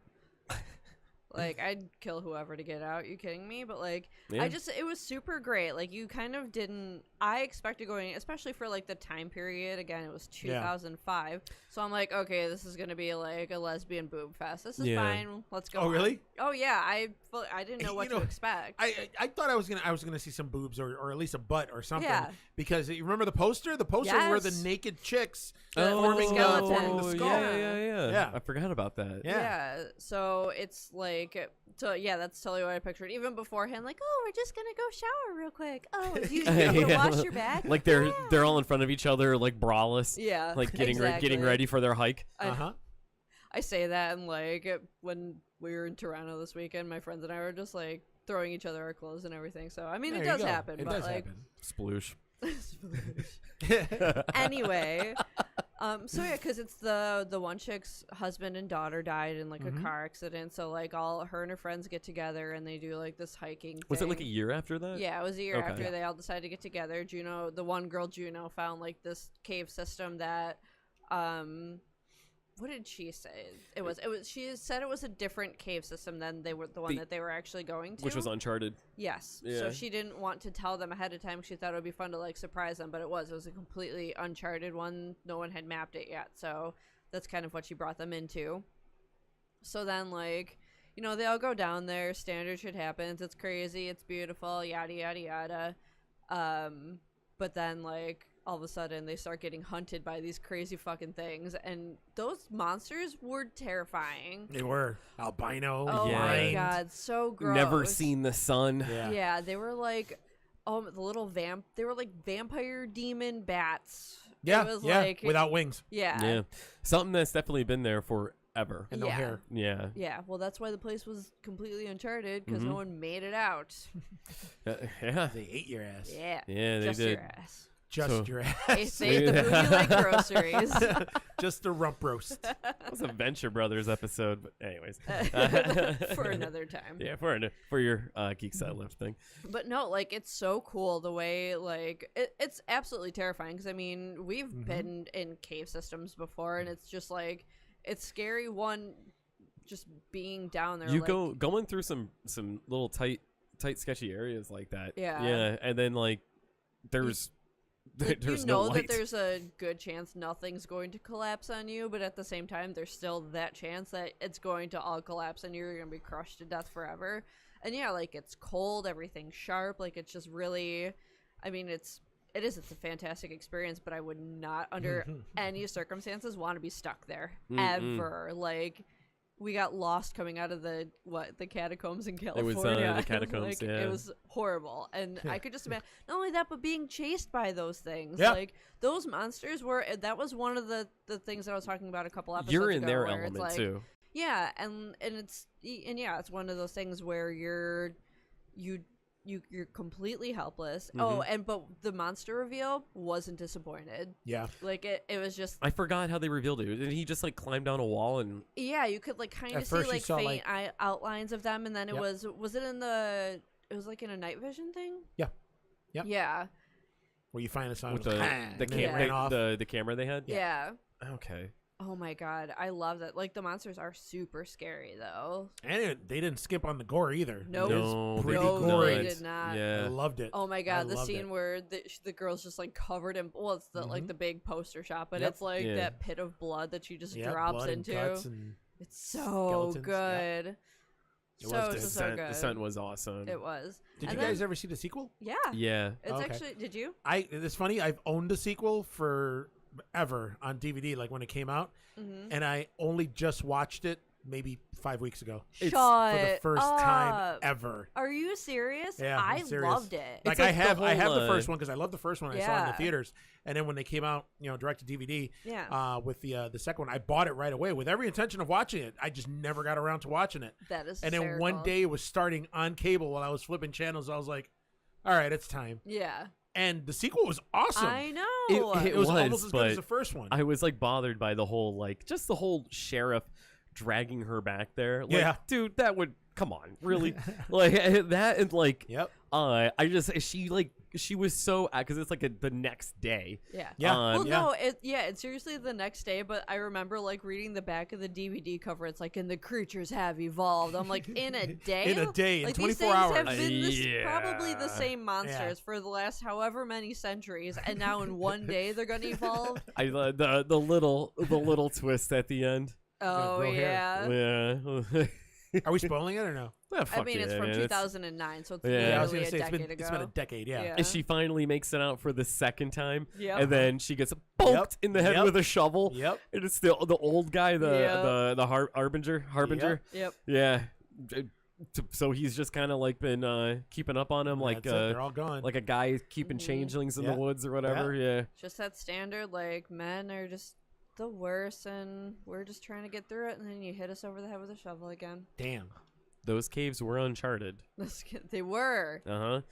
Like, I'd kill whoever to get out. You kidding me? But like,
yeah.
it was super great. Like, you kind of didn't. I expected going, especially for like the time period. Again, it was 2005, so I'm like, okay, this is gonna be like a lesbian boob fest. This is
Yeah.
fine. Let's go.
Oh,
on.
really?
Oh yeah. I didn't know
You
what
know,
to expect.
I thought I was gonna see some boobs or at least a butt or something.
Yeah.
Because you remember the poster? The poster were the
Yes.
naked chicks
forming
forming the skull.
Yeah.
Yeah.
I forgot about that.
Yeah.
So it's like, that's totally what I pictured. Even beforehand, like, oh, we're just gonna go shower real quick. Oh, you gonna
Yeah.
wash your back?
Like they're all in front of each other, like braless,
Yeah,
like getting
exactly.
ready for their hike.
I say that, and like when we were in Toronto this weekend, my friends and I were just like throwing each other our clothes and everything. So I mean,
There
it
you
does
go.
happen.
It
but
does
like,
happen.
Sploosh.
anyway, so yeah, because it's the one chick's husband and daughter died in like a car accident. So like all her and her friends get together and they do like this hiking.
Was it like a
thing.
year after that?
Yeah, it was a year
Okay.
after they all decided to get together. Juno, the one girl Juno, found like this cave system that, what did she say? It was. She said it was a different cave system than the one that they were actually going to.
Which was Uncharted.
Yes.
Yeah.
So she didn't want to tell them ahead of time. She thought it would be fun to like surprise them, but it was a completely uncharted one. No one had mapped it yet, so that's kind of what she brought them into. So then, like, they all go down there. Standard shit happens. It's crazy. It's beautiful. Yada yada yada. But then, like, all of a sudden they start getting hunted by these crazy fucking things, and those monsters were terrifying.
They were albino.
Oh
Yeah.
my
blind.
god, so gross.
Never seen the sun.
Yeah.
Yeah, they were like, the little they were like vampire demon bats.
Yeah.
It was
yeah.
like,
Without wings
Yeah. Something that's definitely been there forever.
and no
Yeah.
hair.
Yeah.
Yeah, well, that's why the place was completely uncharted, because
Mhm.
no one made it out.
Yeah.
They ate your ass.
Yeah.
Yeah, they
Just
did.
your ass.
Just
So-
your
They
ass.
say the booty like groceries.
Just the rump roast.
That was a Venture Brothers episode, but anyways.
For another time.
Yeah, for your Geek Side Lift thing.
But no, like, it's so cool the way, like, it's absolutely terrifying. Because, I mean, we've been in cave systems before, and it's just, like, it's scary, just being down there.
You
like,
going through some little tight, sketchy areas like that.
Yeah.
Yeah, and then, like, there's
like,
there's
you
no
know
light.
that there's a good chance nothing's going to collapse on you, but at the same time, there's still that chance that it's going to all collapse and you're going to be crushed to death forever. And yeah, like, it's cold, everything's sharp, like, it's just really, I mean, it's a fantastic experience, but I would not, under any circumstances, want to be stuck there ever. Like, we got lost coming out of the catacombs in California.
the catacombs,
like,
yeah.
It was horrible, and I could just imagine. Not only that, but being chased by those things.
Yeah.
Like, those monsters were. That was one of the things that I was talking about a couple episodes
You're in
ago,
their
where it's
element
like,
too.
Yeah, and it's one of those things where you're completely helpless. But the monster reveal wasn't disappointed.
Yeah.
Like, it was just,
I forgot how they revealed it. Did he just like climb down a wall and?
yeah, you could like kind
At
of see
first you
like
saw,
faint outlines of them, and then
Yep.
it was like in a night vision thing.
Yeah. Yep.
Yeah.
Where you find a sign
With
with
the
and then it
Yeah.
ran off.
the camera they had?
Yeah.
Okay.
Oh my god, I love that. Like, the monsters are super scary though.
And they didn't skip on the gore either.
Nope.
It
No,
is pretty
No,
gory.
they did not.
I
Yeah.
loved it.
Oh my
I
god, the
loved
scene
it.
where the girl's just like covered in, well, it's the like the big poster shot, but
Yep.
it's like
Yeah.
that pit of blood that she just
Yeah,
drops
blood
into.
and guts and
It's so
skeletons,
good.
It
So,
was
so,
good.
so good.
The scent was awesome.
It was.
Did
And
you guys
then-
ever see the sequel?
Yeah.
Yeah.
It's
Okay.
actually, did you?
It's funny. I've owned the sequel for ever on DVD, like when it came out,
Mm-hmm.
and I only just watched it maybe 5 weeks ago
Shut
for the first time
up.
ever.
Are you serious?
Yeah, I'm
I
serious.
loved it.
Like,
It's
I
like the
have
whole,
the first one because I love the first one. I saw it in the
Yeah.
theaters, and then when they came out, direct to DVD,
Yeah.
with the second one, I bought it right away with every intention of watching it. I just never got around to watching it.
That is
And then one
hysterical.
day it was starting on cable while I was flipping channels. I was like, all right, it's time.
Yeah.
And the sequel was awesome.
I know.
It was
was,
almost as good as
but
the first one.
I was like bothered by the whole just the whole sheriff dragging her back there. Like,
Yeah.
dude, that would come on, really? Like that and like
Yep.
she was so because it's like the next day.
Yeah.
Yeah.
Well,
yeah.
no, it's seriously the next day, but I remember like reading the back of the DVD cover. It's like, and the creatures have evolved. I'm like, in a day?
In a day, in
like,
24
these things
hours.
have been probably
Yeah.
the same monsters for the last however many centuries, and now in one day they're going to evolve?
The little twist at the end.
Oh,
grow hair.
yeah.
Yeah.
Are we spoiling it or no?
Ah,
I
fuck
mean, it's
yeah,
from
man.
2009, so it's
Yeah.
Yeah, I was
literally
gonna say
a
it's
decade
been,
ago.
it's been a decade. Yeah.
Yeah.
And she finally makes it out for the second time.
Yep.
And then she gets poked in the head
Yep.
with a shovel.
Yep.
And it's the old guy,
Yep.
the harbinger.
Yep.
Yeah. So he's just kind of like been keeping up on him, like
That's it. They're all gone.
like a guy keeping
Mhm.
changelings in
Yeah.
the woods or whatever. Yeah.
Just that standard, like, men are just the worst, and we're just trying to get through it, and then you hit us over the head with a shovel again.
Damn.
Those caves were uncharted.
They were.
Uh-huh.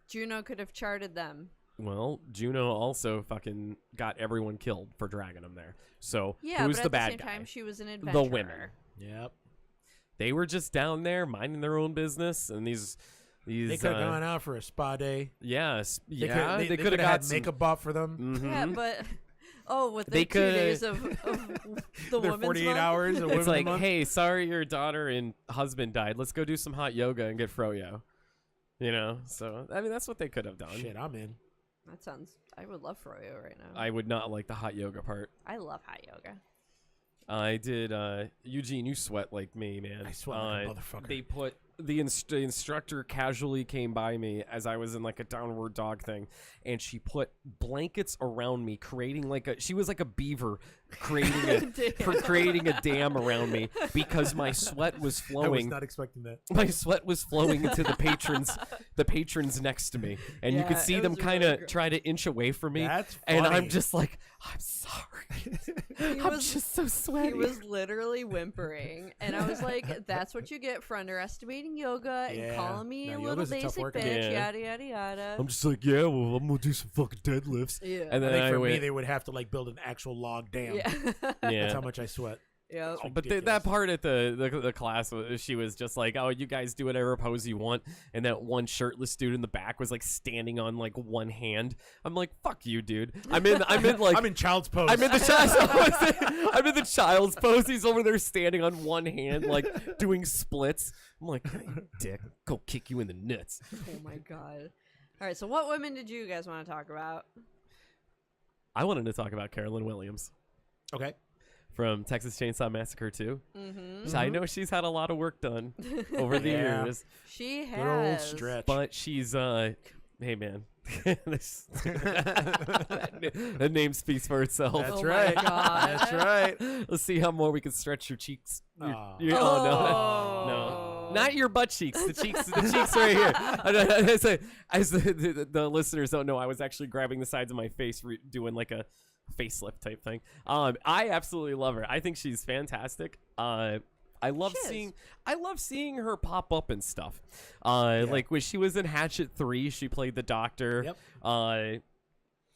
Juno could have charted them.
Well, Juno also fucking got everyone killed for dragging them there. So
Yeah,
who's
but
the
at
bad
the same
guy?
time, she was an
The
adventurer.
women.
Yep.
They were just down there minding their own business, and these
They could have gone out for a spa day.
Yes,
They
yeah,
could,
they could have
had
got some,
makeup bought for them.
Yeah,
Mhm.
but with
They
the 2 days of the
Their
women's
48
month.
hours. Of
It's
women's
like,
month.
hey, sorry your daughter and husband died. Let's go do some hot yoga and get froyo. You know, so I mean that's what they could have done.
Shit, I'm in.
That sounds. I would love froyo right now.
I would not like the hot yoga part.
I love hot yoga.
I did. Eugene, you sweat like me, man.
I sweat like a motherfucker.
They put the instructor casually came by me as I was in like a downward dog thing, and she put blankets around me, creating she was like a beaver, creating a dam around me because my sweat was
I was
flowing.
not expecting that.
My sweat was flowing into the patrons next to me, and you could
Yeah,
see
it
them
was
kind
really
of
gr-
try to inch away from me.
That's
and
funny.
I'm just like, I'm sorry. I'm just so sweaty.
He was literally whimpering, and I was like, "That's what you get for underestimating fucking yoga and
Yeah.
calling me
No,
a little
yoga's a tough
basic
workout.
bitch,
Yeah.
yada yada yada.
I'm just like, yeah, well, I'm gonna do some fucking deadlifts.
Yeah.
And
I
then
think for me,
went,
they would have to like build an actual log dam.
yeah.
That's
yeah.
how much I sweat.
Yeah.
Oh, but
ridiculous.
that part at the class, she was just like, "Oh, you guys do whatever pose you want," and that one shirtless dude in the back was like standing on like one hand. I'm like, "Fuck you, dude." I'm in like
I'm in child's pose.
I'm in the I'm in the child's pose. He's over there standing on one hand, like doing splits. I'm like, "You dick, go kick you in the nuts."
Oh my god. All right. So what women did you guys want to talk about?
I wanted to talk about Carolyn Williams
Okay.
from Texas Chainsaw Massacre 2.
Mm-hmm.
So I know she's had a lot of work done over the
Yeah.
years,
She has.
Good old stretch.
but she's hey man, that name speaks for itself.
That's
Oh my
right.
God.
That's right.
Let's see how more we can stretch your cheeks.
Aw.
Oh no, no, not your butt cheeks. The cheeks right here. As the listeners don't know, I was actually grabbing the sides of my face, doing like a facelift type thing. I absolutely love her. I think she's fantastic. I love
She is.
seeing her pop up and stuff. Like when she was in Hatchet 3, she played the doctor.
Yep.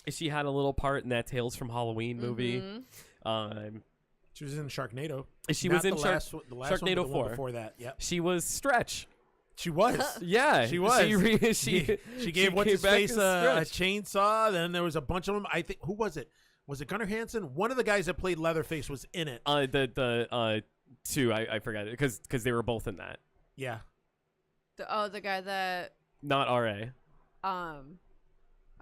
She had a little part in that Tales from Halloween movie.
Mhm.
She was in Sharknado.
She
Not
was in
the last one, the last
Sharknado
one, but the
4.
one before that. Yep.
She was Stretch.
She was.
Yeah,
She was.
She
gave what's
came
his
back
face
as
a
Stretch.
chainsaw. Then there was a bunch of them. I think who was it? Was it Gunnar Hansen? One of the guys that played Leatherface was in it.
The two I forgot it because they were both in that.
Yeah.
The guy that
Not R.A.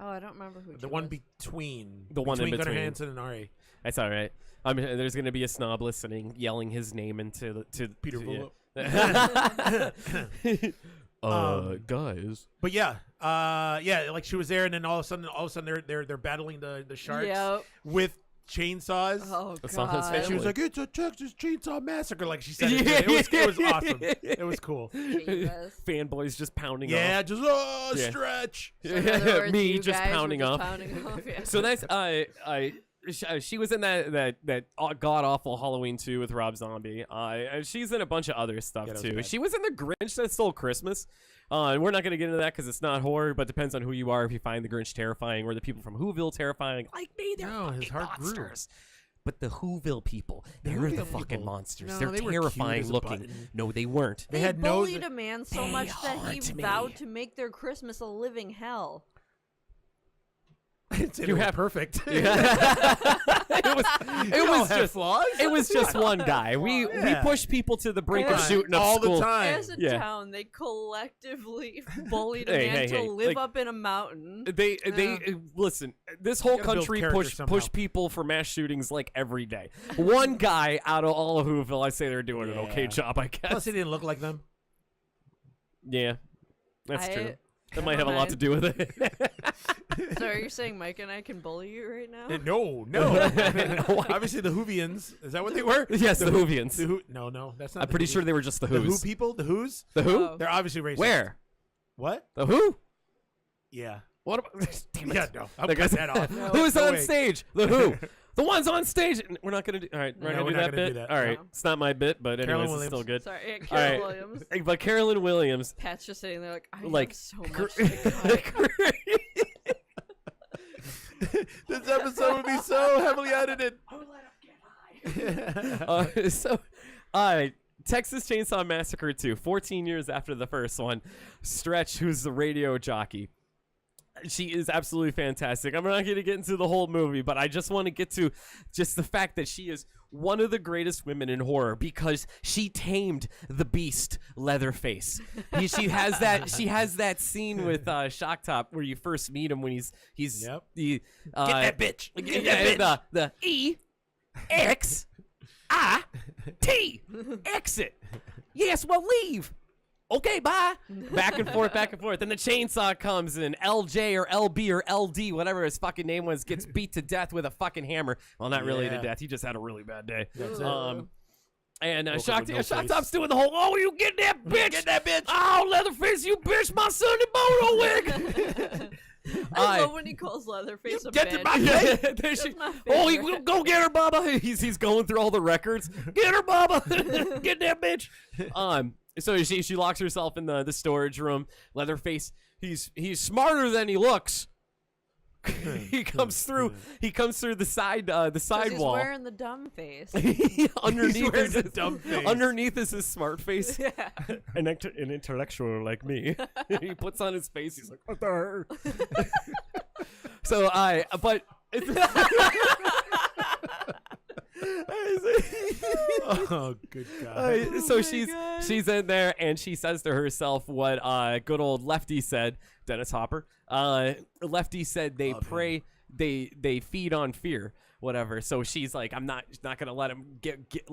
Oh, I don't remember who.
The one between.
The one in
Gunnar
between.
Hansen and Ari.
That's all right. I mean, there's gonna be a snob listening, yelling his name into
Peter
yeah.
Vullo.
Guys.
But yeah, like she was there, and then all of a sudden they're battling the sharks
Yep.
with chainsaws.
Oh
That's not his
god.
And she was
family.
like, "It's a Texas Chainsaw Massacre," like she said. It was awesome. It was cool.
Jesus.
Fanboys just pounding
Yeah,
off.
just
Yeah.
stretch.
So in other words,
Me
you
just
guys were
pounding off.
pounding off, yeah.
So that's she was in that god awful Halloween 2 with Rob Zombie. And she's in a bunch of other stuff
Yeah, that was
too.
bad.
She was in the Grinch That Stole Christmas. And we're not going to get into that because it's not horror, but depends on who you are. If you find the Grinch terrifying or the people from Whoville terrifying, like me, they're
No, his
fucking
heart grew.
monsters. But the Whoville people, they're the
Whoville
fucking
people.
monsters.
No,
they're
they were cute
terrifying
as a
looking.
button.
No, they weren't.
They
had no-
bullied a man so
They
much that he
haunt me.
vowed to make their Christmas a living hell.
You have perfect.
it was just
flaws.
it was just one guy. We
Yeah.
push people to the brink of
Yeah.
shooting up
all
school.
the time.
As a
Yeah.
town, they collectively bullied a
Hey,
man
hey,
to
hey,
live
like-
up in a mountain.
They listen. This whole
gotta build
country
character
push
somehow.
people for mass shootings like every day. One guy out of all of Whoville, I say they're doing an okay
Yeah.
job. I
Plus,
guess.
he didn't look like them.
Yeah, that's
I-
true. That
never
might have a lot to
mind.
do with it.
So are you saying Micah and I can bully you right now?
No. Obviously, the Whovians. Is that what they were?
Yes, the Whovians.
No, that's not.
I'm
the
pretty
Whovians.
sure they were just the
The Who
Who's.
people. The Who's.
The Who?
Oh.
They're obviously racist.
Where?
What?
The Who?
Yeah.
What? About, damn it.
Yeah. No. I'm
That guy's-
cutting that off.
No.
Who's
No
on
way.
stage? The Who. The one's on stage. We're not gonna do. All right, we're
No,
gonna
we're
do
not
that
gonna
bit.
do that.
All right,
No.
it's not my bit, but
Carolyn
anyways, it's still good.
Sorry, yeah,
All right.
Carol Williams.
But Carolyn Williams,
Pat's just sitting there like, I
like,
have so much to cut.
This episode would be so heavily edited.
Texas Chainsaw Massacre 2, 14 years after the first one. Stretch, who's the radio jockey. She is absolutely fantastic. I'm not going to get into the whole movie, but I just want to get to just the fact that she is one of the greatest women in horror because she tamed the beast Leatherface. She has that scene with Shock Top where you first meet him when he's
Yep.
the
Get that bitch. Get
yeah,
that bitch.
the EXIT exit. Yes, well leave. Okay, bye. Back and forth. Then the chainsaw comes and LJ or LB or LD, whatever his fucking name was, gets beat to death with a fucking hammer. Well, not really to
Yeah.
death. He just had a really bad day.
That's it.
And
Woke up
Shock
with no face.
Top's doing the whole, oh, you get that bitch.
Get that bitch.
Oh, Leatherface, you bitch, my Sunday Bono wig.
I love when he calls Leatherface a
Get
bitch.
to my
Yeah,
face.
there she-
my
oh,
favorite.
go get her, Baba. He's going through all the records. Get her, Baba. Get that bitch. so she locks herself in the storage room. Leatherface, he's smarter than he looks. he comes through the side
He's
wall.
wearing the dumb face.
underneath
wearing
is
the
his
dumb face.
Underneath is his smart face.
Yeah.
An intellectual like me. He puts on his face. He's like, what the hell? So but
Oh, good God.
so she's in there and she says to herself what good old Lefty said, Dennis Hopper. Lefty said they pray, they feed on fear, whatever. So she's like, I'm not gonna let him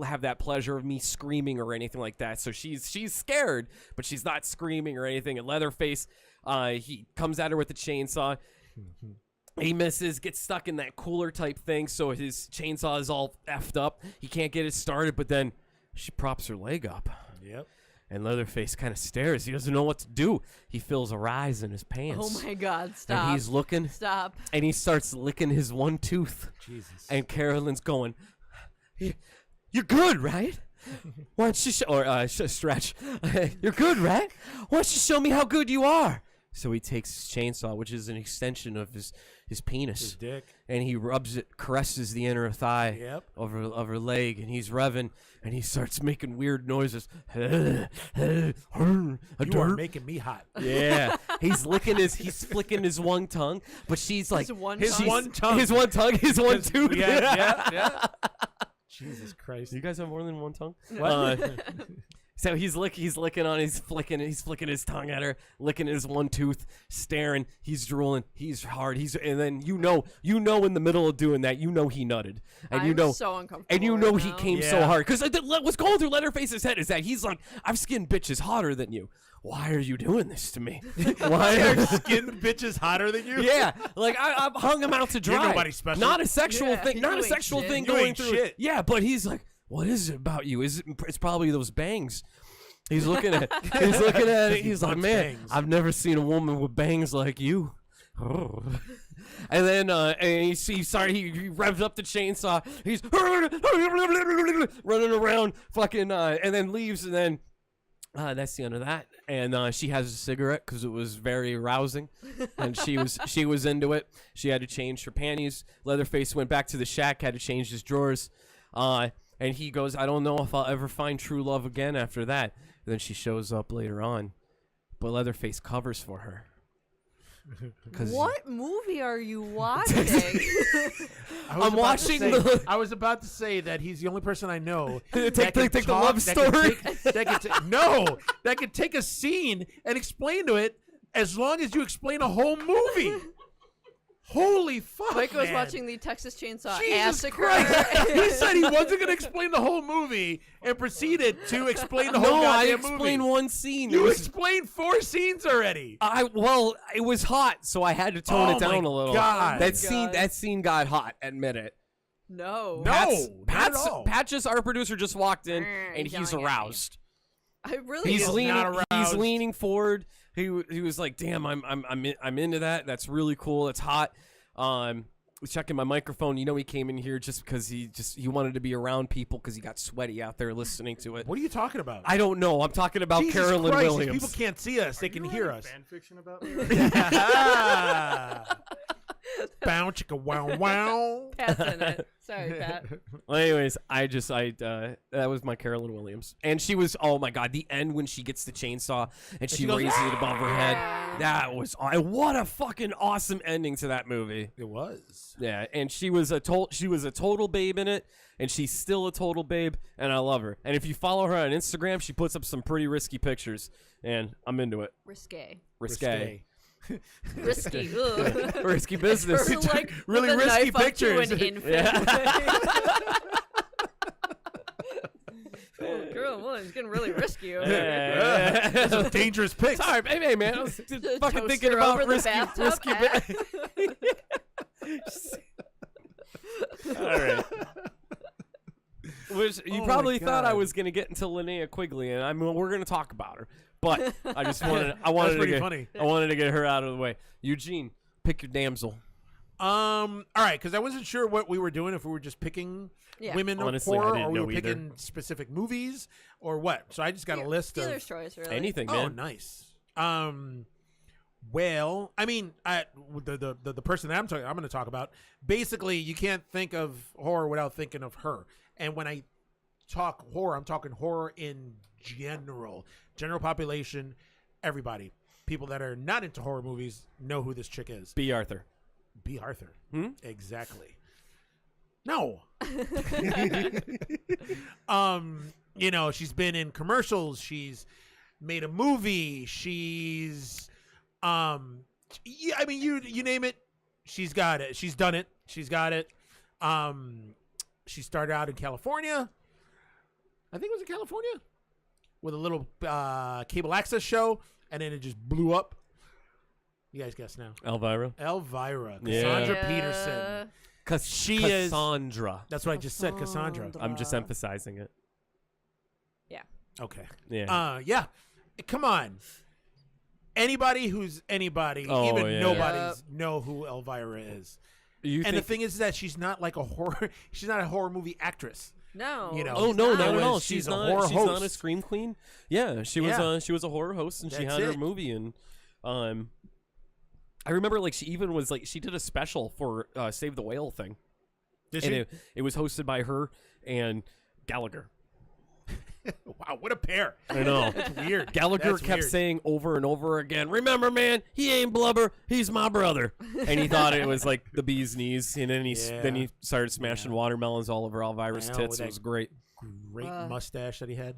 have that pleasure of me screaming or anything like that. So she's scared, but she's not screaming or anything. And Leatherface, he comes at her with a chainsaw. He misses, gets stuck in that cooler type thing, so his chainsaw is all effed up. He can't get it started, but then she props her leg up.
Yep.
And Leatherface kind of stares. He doesn't know what to do. He feels a rise in his pants.
Oh my God! Stop.
And he's looking.
Stop.
And he starts licking his one tooth.
Jesus.
And Carolyn's going, "You're good, right? Why don't you stretch? You're good, right? Why don't you show me how good you are?" So he takes his chainsaw, which is an extension of his penis,
His dick.
and he rubs it, caresses the inner thigh
Yep.
of her leg, and he's revving, and he starts making weird noises.
You are making me hot.
Yeah, he's flicking his one tongue, but she's like
His one
His
tongue?
one tongue.
his one tongue, his one tooth.
Yeah. Jesus Christ.
You guys have more than one tongue?
What?
So he's flicking flicking his tongue at her, licking his one tooth, staring. He's drooling. He's hard. And then you know in the middle of doing that, he nutted, and
I'm so uncomfortable.
and you know
right
he
now.
came so
Yeah.
hard because what's going through Leatherface's head is that he's like, I've skinned bitches hotter than you. Why are you doing this to me? Why?
Your skin bitches hotter than you?
Yeah, like I hung him out to dry.
You're nobody special.
Not a sexual
Yeah,
thing. Not
you
a
ain't
sexual
shit.
thing
You
going
ain't
through.
shit.
Yeah, but he's like, what is it about you? It's probably those bangs. He's looking at it. He's like,
wants
man,
bangs.
I've never seen a woman with bangs like you. And then and he revs up the chainsaw. He's running around, fucking, and then leaves. And then that's the end of that. And she has a cigarette because it was very arousing, and she was into it. She had to change her panties. Leatherface went back to the shack, had to change his drawers. And he goes, I don't know if I'll ever find true love again after that. And then she shows up later on, but Leatherface covers for her.
What movie are you watching?
I'm watching the.
I was about to say that he's the only person I know
Take
that can
the
talk-
love
that can
story.
that can take a scene and explain to it as long as you explain a whole movie. Holy fuck!
Micah was
man.
watching the Texas Chainsaw
Jesus
Massacre.
Christ. He said he wasn't going to explain the whole movie and proceeded to explain the whole
No, I
goddamn
explained
movie.
one scene.
You explained 4 scenes already.
Well, it was hot, so I had to tone it down
my
a little.
God.
That scene got hot. Admit it.
No.
No. Not at all.
Pat's our producer just walked in, and he's
Yelling at me.
aroused.
I really
He's
don't
leaning.
not
He's
aroused.
leaning forward. He was like, "Damn, I'm into that. That's really cool. It's hot." Checking my microphone. You know, he came in here just because he wanted to be around people because he got sweaty out there listening to it.
What are you talking about?
I don't know. I'm talking about
Jesus
Carolyn
Christ,
Williams.
These people can't see us. They can hear us.
Fan fiction about me?
Bow chicka wow wow.
Pat's in it. Sorry, Pat.
Well, anyways, that was my Carolyn Williams, and she was, oh my god, the end when she gets the chainsaw and she
goes,
raises it above her head. That was what a fucking awesome ending to that movie.
It was.
Yeah, and she was a total babe in it, and she's still a total babe, and I love her. And if you follow her on Instagram, she puts up some pretty risky pictures, and I'm into it.
Risque.
Risque.
Risky. Ugh.
Risky business.
Her, like,
Really
with a
risky
knife up to
pictures.
an infant.
Yeah.
Oh, girl, well, it's getting really risky over
Yeah.
Those are dangerous pics.
Sorry, hey man, I was just fucking
Toaster
thinking about
over the
risky
bathtub.
All right. Which you
Oh
probably
my
thought I
God.
was gonna get into Linnea Quigley, and I mean we're gonna talk about her, but I just wanted
That's
to
pretty
get
funny.
I wanted to get her out of the way. Eugene, pick your damsel.
All right, because I wasn't sure what we were doing, if we were just picking women
Honestly, I
horror,
didn't
or we
know
were
either.
picking specific movies, or what. So I just got a list of
dealer's choice, really.
Anything,
Oh,
man.
nice. Well, I mean, the person that I'm going to talk about. Basically, you can't think of horror without thinking of her. And when I talk horror, I'm talking horror in general population, everybody. People that are not into horror movies know who this chick is.
B. Arthur.
B. Arthur. Exactly. No. You know, she's been in commercials. She's made a movie. She's, yeah, I mean, you name it, she's got it. She's done it. She's got it. She started out in California. I think it was in California with a little cable access show, and then it just blew up. You guys guess now.
Elvira.
Cassandra Peterson. She is
Cassandra.
That's what I just said, Cassandra.
I'm just emphasizing it.
Yeah.
Okay.
Yeah.
Yeah. Come on. Anybody who's anybody,
Oh,
even
yeah.
nobody's know who Elvira is.
You
And
think,
the thing is that she's not like a horror. She's not a horror movie actress.
No.
You know.
oh no,
not.
not at all.
She's
She's
a
not.
horror
She's not a
host.
scream queen. Yeah, she was.
Yeah.
She was a horror host, and she
That's
had her
it.
movie. And I remember like she even was like she did a special for Save the Whale thing,
Did
and
she?
it was hosted by her and Gallagher.
Wow, what a pair.
I know.
That's weird.
Gallagher
That's
kept
weird.
saying over and over again, "Remember, man, he ain't blubber. He's my brother." And he thought it was like the bee's knees. And then he started smashing watermelons all over Elvira's
I know,
tits.
with
It
that
was great.
Great mustache that he had.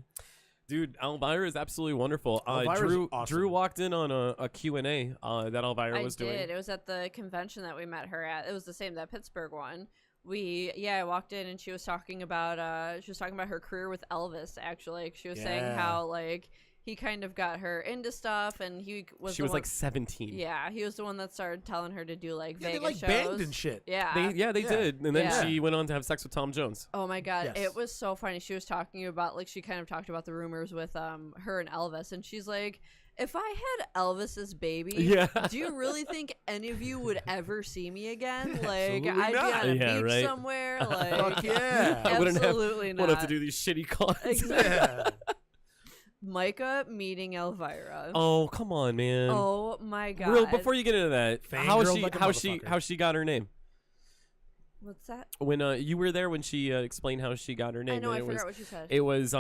Dude, Elvira is absolutely wonderful.
Elvira's awesome.
Drew walked in on a Q&A that Elvira was doing.
I did. It was at the convention that we met her at. It was the same, that Pittsburgh one. I walked in and she was talking about her career with Elvis. Actually, she was saying how like he kind of got her into stuff, and she was
like 17.
Yeah, he was the one that started telling her to do like
Yeah, they
Vegas
like
shows.
banged and shit.
Yeah,
They
Yeah.
did, and then
Yeah.
she went on to have sex with Tom Jones.
Oh my god,
Yes.
it was so funny. She was talking about like she kind of talked about the rumors with her and Elvis, and she's like, if I had Elvis's baby,
Yeah.
do you really think any of you would ever see me again? Like
Absolutely
I'd
not.
be on a
Yeah,
beach
right.
somewhere. Like
Fuck yeah.
I wouldn't
absolutely not.
have to do these shitty cons.
Exactly.
Yeah.
Micah meeting Elvira.
Oh, come on, man.
Oh my god.
Real, before you get into that,
Fangirl like a motherfucker.
how she got her name?
What's that?
When you were there when she explained how she got her name,
I know,
and
I forgot what you said.
it was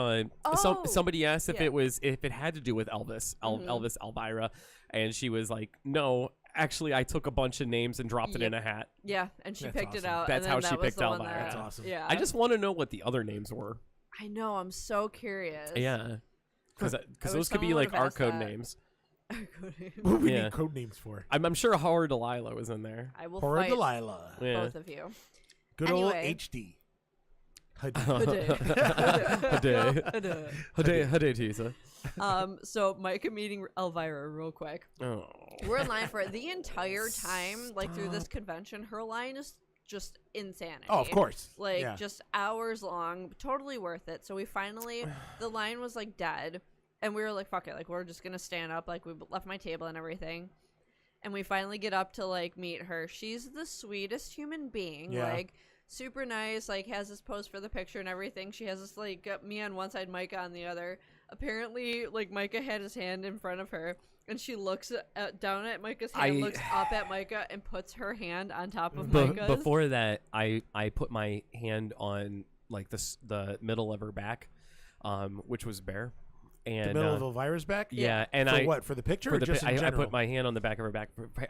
somebody asked if
yeah.
if it had to do with Elvis, Elvis Elvira, and she was like, no, actually, I took a bunch of names and dropped it in a hat.
Yeah, and she
That's
picked it
awesome.
out.
That's
and
how
then
she
that was
picked
the one
Elvira.
that-
That's awesome.
Yeah,
I just want to know what the other names were.
I know. I'm so curious.
Yeah, because
wish
those could be
someone
like
would've
our
asked
code
that.
names.
What we
Yeah.
need code names for?
I'm sure Horror Delilah was in there.
I will
Horror
fight
Delilah.
Yeah.
both of you.
Good old
Anyway.
HD.
Hade Tisa.
So Micah meeting Elvira real quick.
Oh.
We're in line for it the entire time, like through this convention. Her line is just insanity.
Oh, of course.
Like
Yeah.
just hours long, totally worth it. So we finally, the line was like dead, and we were like, "Fuck it!" Like we're just gonna stand up. Like we left my table and everything, and we finally get up to like meet her. She's the sweetest human being.
Yeah.
Like super nice. Like has this pose for the picture and everything. She has this like me on one side, Micah on the other. Apparently, like Micah had his hand in front of her. And she looks down at Micah's hand, looks up at Micah, and puts her hand on top of Micah's.
Before that, I put my hand on like the middle of her back, which was bare, and
The middle of Elvira's back?
yeah, and
For
I
what? For the picture
for
or
the
just in
I
general?
put my hand on the back of her back,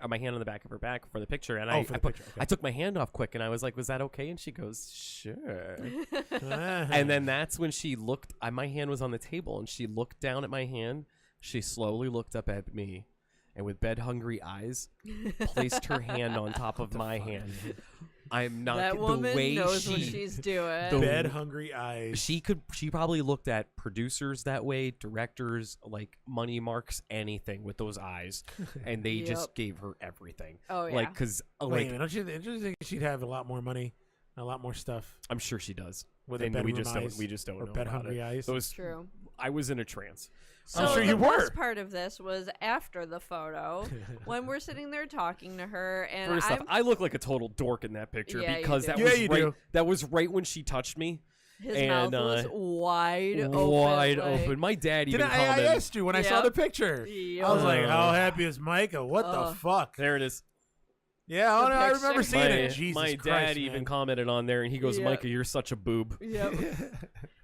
my hand on the back of her back for the picture, and
Oh, for the picture, okay.
I took my hand off quick, and I was like, "Was that okay?" And she goes, "Sure."
Uh-huh.
And then that's when she looked. My hand was on the table, and she looked down at my hand. She slowly looked up at me, and with bed-hungry eyes, placed her hand on top of my hand. I'm not
That
the
woman
way
knows what
she
she's doing.
the-
Bed hungry eyes.
she probably looked at producers that way, directors, like money marks, anything with those eyes, and they just
Yep.
gave her everything.
Oh, yeah.
Like, cause
Wait a
like
minute, don't you think she'd have a lot more money, a lot more stuff
I'm sure she does.
with
And
her
we
bedroom
just
eyes
don't. We just don't
or
know
bed
about
hungry
it.
eyes?
Those
True.
I was in a trance.
So
I'm sure
the
you were.
best part of this was after the photo, when we're sitting there talking to her, and
First off,
I'm
I look like a total dork in that picture
Yeah, you
because
do.
that
Yeah,
was
you
right.
do.
That was right when she touched me.
his
and,
mouth was wide open.
Wide
like,
open. My dad
Did
even
I
commented.
asked you when I saw
Yep.
the picture.
Yep.
I was like,
Uh,
how happy is Micah? What the fuck?
There it is.
Yeah,
The
oh, no, I remember
picture.
seeing it.
My,
Jesus
my
Christ,
dad even
man.
commented on there, and he goes,
Yeah.
"Micah, you're such a boob."
Yep.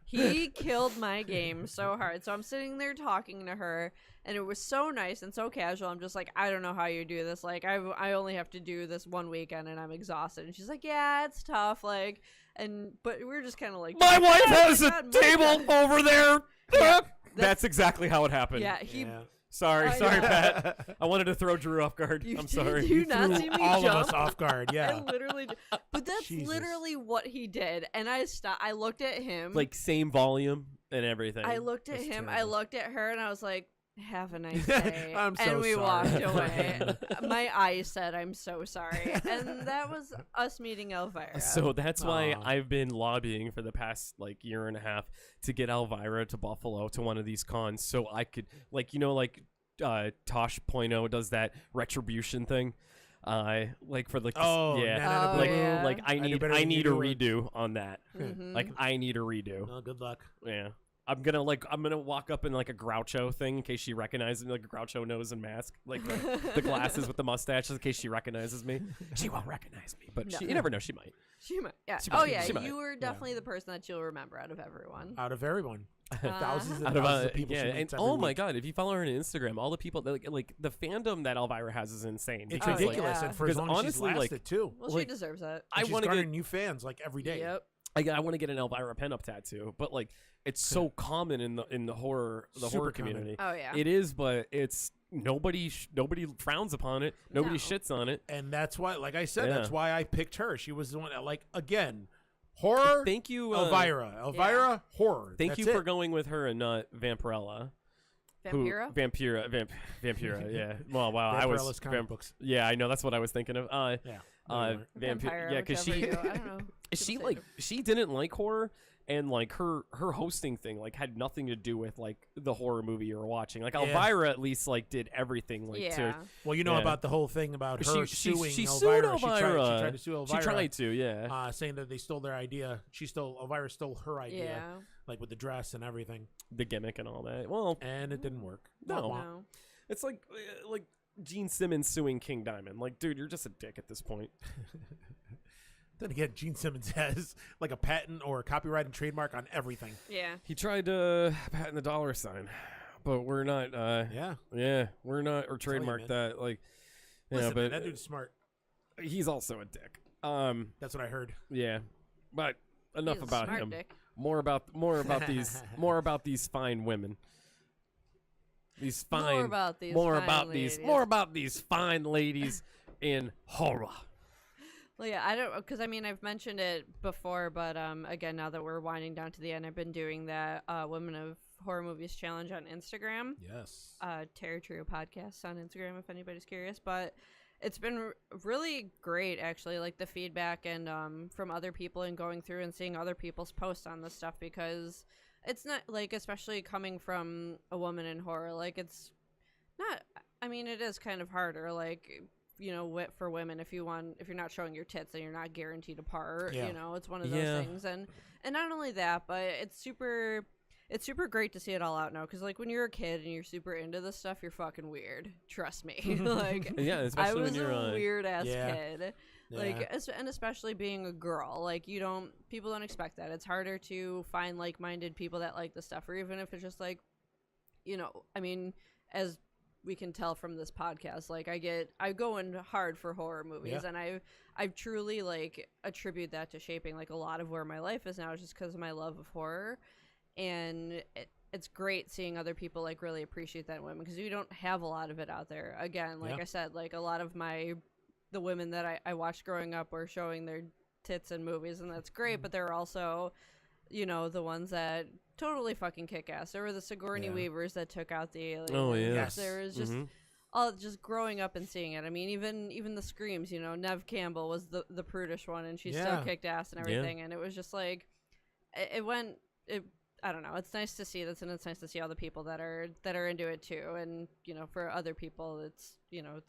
He killed my game so hard. So I'm sitting there talking to her, and it was so nice and so casual. I'm just like, I don't know how you do this. Like, I only have to do this one weekend, and I'm exhausted. And she's like, yeah, it's tough. Like, but we're just kind of like,
My wife
"Oh my
has a
God,
table
Micah."
over there.
Yeah,
That's exactly how it happened.
Yeah, he.
Yeah.
Sorry,
I
sorry,
know.
Pat. I wanted to throw Drew off guard.
You
I'm
did-
sorry.
you not
Threw
see me
all
jump?
of us off guard.
I
Yeah.
literally, but that's
Jesus.
literally what he did. And I stopped. I looked at him.
Like same volume and everything.
I looked at
That's
him. I
terrible.
looked at her, and I was like, "Have a nice day."
I'm so
and we
sorry.
walked away. My eyes said, "I'm so sorry," and that was us meeting Elvira.
So that's why
Aw.
I've been lobbying for the past like year and a half to get Elvira to Buffalo to one of these cons, so I could Tosh Poino does that retribution thing. Like for like
Oh,
yeah,
Nana
Oh,
like
Boo.
yeah.
like I
do
need
better
I
than you
need a
do, or-
redo on that.
Mhm.
Like I need a redo.
Well, good luck.
Yeah. I'm gonna walk up in like a Groucho thing in case she recognizes me, like a Groucho nose and mask, like the glasses with the mustache, in case she recognizes me. She won't recognize me, but
No.
you never know, she might.
She might. Yeah.
She
Oh
might.
yeah.
She might.
You were definitely the person that you'll remember out of everyone.
Out of everyone. Thousands and
Out of
thousands of people
yeah,
she
and
meets every
oh my
week.
god, if you follow her on Instagram, all the people like the fandom that Elvira has is insane.
It's
Oh,
because, like,
ridiculous.
yeah.
And for as
Because
long as she's
honestly, like,
lasted, too.
Well, she
like,
deserves it.
I
She's
want to
garnering
get
new fans like every day.
Yep.
I want to get an Elvira pinup tattoo, but like it's so common in the horror
Super
horror
common.
community.
Oh yeah.
It is, but it's nobody frowns upon it. Nobody
No.
shits on it.
And that's why, like I said,
Yeah.
that's why I picked her. She was the one, like, again, horror,
Thank you,
Elvira, horror.
Thank
That's
you for
it.
going with her and not Vampirella.
Vampira.
Vampira. Yeah. Well, wow. I
Vampirella's
was.
comic books.
Yeah, I know. That's what I was thinking of.
Yeah.
Vampire.
Yeah, because
whichever
she
you- I don't know.
she
People say
like she didn't like horror, and like her hosting thing like had nothing to do with like the horror movie you were watching. Like
Yeah.
Elvira at least like did everything like
yeah.
to.
Well, you know
Yeah.
about the whole thing about her suing
she
Elvira.
sued Elvira.
She tried to sue Elvira.
She tried to, yeah.
Saying that they stole their idea. Elvira stole her idea,
Yeah.
like with the dress and everything,
The gimmick and all that. Well,
and it didn't work.
No.
Wah, wah.
No.
it's like Gene Simmons suing King Diamond. Like, dude, you're just a dick at this point.
Then again, Gene Simmons has like a patent or a copyright and trademark on everything.
Yeah.
He tried to patent the dollar sign, but we're not.
Yeah.
We're not or
telling you,
trademark
man.
that. Like, yeah,
Listen, man,
but
that dude's smart.
he's also a dick.
That's what I heard.
Yeah, but enough
He's a
about
smart
him.
dick.
More about these fine women. These fine
More about these.
more
fine
about
ladies.
these more about these fine ladies in horror.
Well, yeah, I don't, because I mean, I've mentioned it before, but again, now that we're winding down to the end, I've been doing that Women of Horror Movies challenge on Instagram.
Yes.
Terror Trio Podcasts on Instagram, if anybody's curious. But it's been really great, actually, like the feedback and from other people and going through and seeing other people's posts on this stuff, because it's not like, especially coming from a woman in horror, like it's not. I mean, it is kind of harder, like. You know, for women, if you're not showing your tits, then you're not guaranteed a part.
Yeah.
You know, it's one of those
Yeah.
things, and not only that, but it's super great to see it all out now. Because like when you're a kid and you're super into this stuff, you're fucking weird. Trust me. Like
Yeah,
I
especially
was
when you're
a weird ass
Yeah.
kid.
Yeah.
Like and especially being a girl, like people don't expect that. It's harder to find like-minded people that like the stuff, or even if it's just like, you know, I mean, as we can tell from this podcast, like I go in hard for horror movies,
Yeah.
and I've truly like attribute that to shaping like a lot of where my life is now, just because of my love of horror. And it's great seeing other people like really appreciate that in women, because you don't have a lot of it out there. Again, like
Yeah.
I said, like a lot of the women that I watched growing up were showing their tits in movies, and that's great, but there are also, you know, the ones that totally fucking kick ass. There were the Sigourney
Yeah.
Weavers that took out the aliens.
Oh, yeah.
Yes.
There was just all just growing up and seeing it. I mean, even the screams, you know, Nev Campbell was the prudish one, and she
Yeah.
still kicked ass and everything. And it was just like, I don't know. It's nice to see this, and it's nice to see all the people that are into it too. And for other people, it's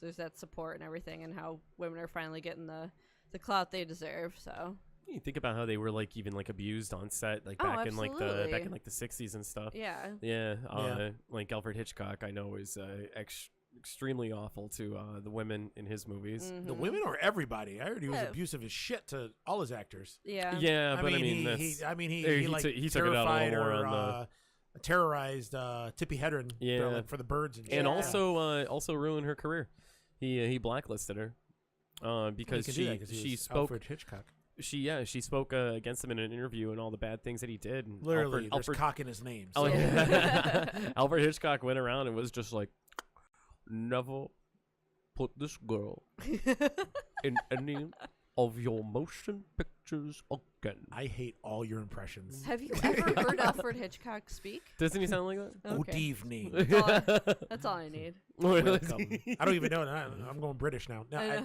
there's that support and everything, and how women are finally getting the clout they deserve. So
You think about how they were like even like abused on set, like back in like the 60s and stuff.
Yeah.
Yeah. Like Alfred Hitchcock, I know was extremely awful to the women in his movies.
The women or everybody? I heard he was abusive as shit to all his actors.
Yeah.
Yeah,
I
but
mean,
he
he
took it out a
terrified
little more
or
on
terrorized Tippi Hedren
Yeah.
for the birds and shit.
and also ruined her career. He blacklisted her because she spoke
Alfred Hitchcock.
she spoke against him in an interview and all the bad things that he did. And
Literally,
Alfred
there's cock in his name.
Oh,
so-
yeah. Alfred Hitchcock went around and was just like, never put this girl in any of your motion pictures again.
I hate all your impressions.
Have you ever heard Alfred Hitchcock speak?
Doesn't he sound like that?
Good
Okay.
evening.
That's all I need.
Welcome. I don't even know. I'm going British now. No,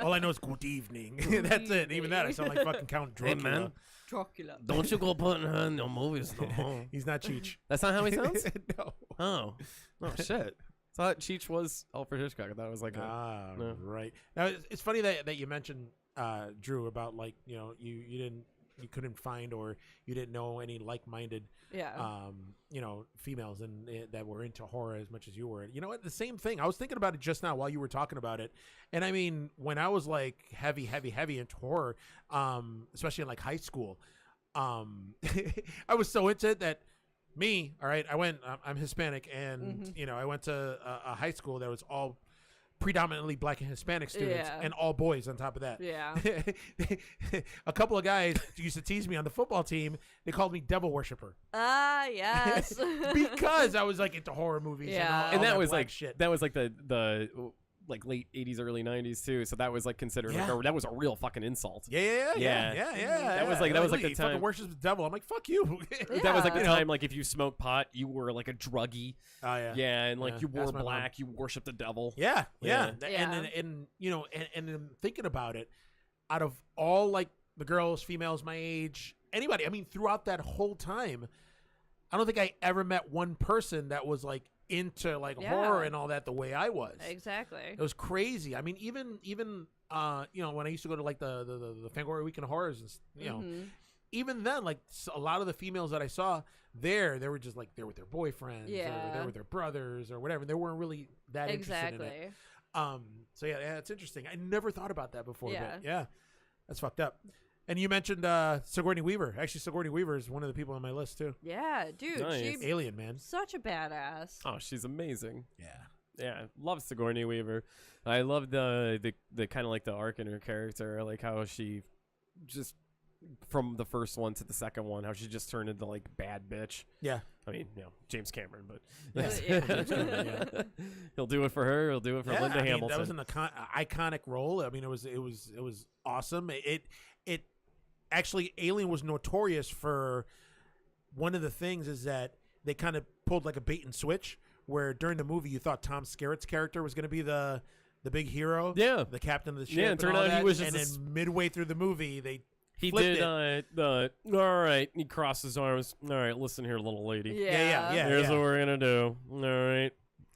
all I know is good evening. That's it. Even that, I sound like fucking Count Dracula.
man.
Dracula.
Don't you go putting her in your movies no more.
He's not Cheech.
That's not how he sounds?
No.
Oh shit. I thought Cheech was Alfred Hitchcock. I thought it was like no.
Right. Now it's funny that you mentioned Drew about like you couldn't find or you didn't know any like-minded
Yeah.
females that were into horror as much as you were. You know what? The same thing. I was thinking about it just now while you were talking about it. And I mean, when I was like heavy into horror, especially in like high school, I was so into it that all right, I'm Hispanic and I went to a high school that was all predominantly black and Hispanic students and all boys on top of that.
Yeah.
A couple of guys used to tease me on the football team. They called me devil worshiper.
Ah, yes.
Because I was like into horror movies
Yeah.
and
And that
that
was
black
like
shit.
that was like the like late 80s, early 90s too. So that was like considered that was a real fucking insult.
Yeah.
That was like the
you
time.
fucking worship the devil. I'm like, fuck you.
That was like the
Yeah.
time, like if you smoked pot, you were like a druggie.
Oh yeah.
Yeah, and like
Yeah,
you wore
that's my mom.
black, you worshiped the devil.
Yeah.
Yeah.
And then thinking about it, out of all like the girls, females my age, anybody, I mean, throughout that whole time, I don't think I ever met one person that was like into like horror and all that the way I was.
Exactly.
It was crazy. I mean, even when I used to go to like the Fangoria Weekend Horrors, and even then, like a lot of the females that I saw there, they were just like there with their boyfriends, or there with their brothers, or whatever. They weren't really that interested in it. So yeah, it's interesting. I never thought about that before, but yeah, that's fucked up. And you mentioned Sigourney Weaver. Actually, Sigourney Weaver is one of the people on my list too.
Yeah, dude.
Nice.
She's
Alien, man.
such a badass.
Oh, she's amazing.
Yeah.
Yeah, love Sigourney Weaver. I love the kind of like the arc in her character, like how she just from the first one to the second one, how she just turned into like bad bitch.
Yeah.
I mean, James Cameron, but
Yeah.
he'll do it for her. He'll do it for Linda Hamilton.
That was an iconic role. I mean, it was awesome. It actually, Alien was notorious for one of the things is that they kind of pulled like a bait and switch where during the movie you thought Tom Skerritt's character was going to be the big hero,
the
captain of the ship.
Yeah, it
and
turned
all
out he
that.
was just
and then midway through the movie
he
flipped
did the all right. He crossed his arms. All right, listen here, little lady.
Yeah.
Here's what we're gonna do. All right,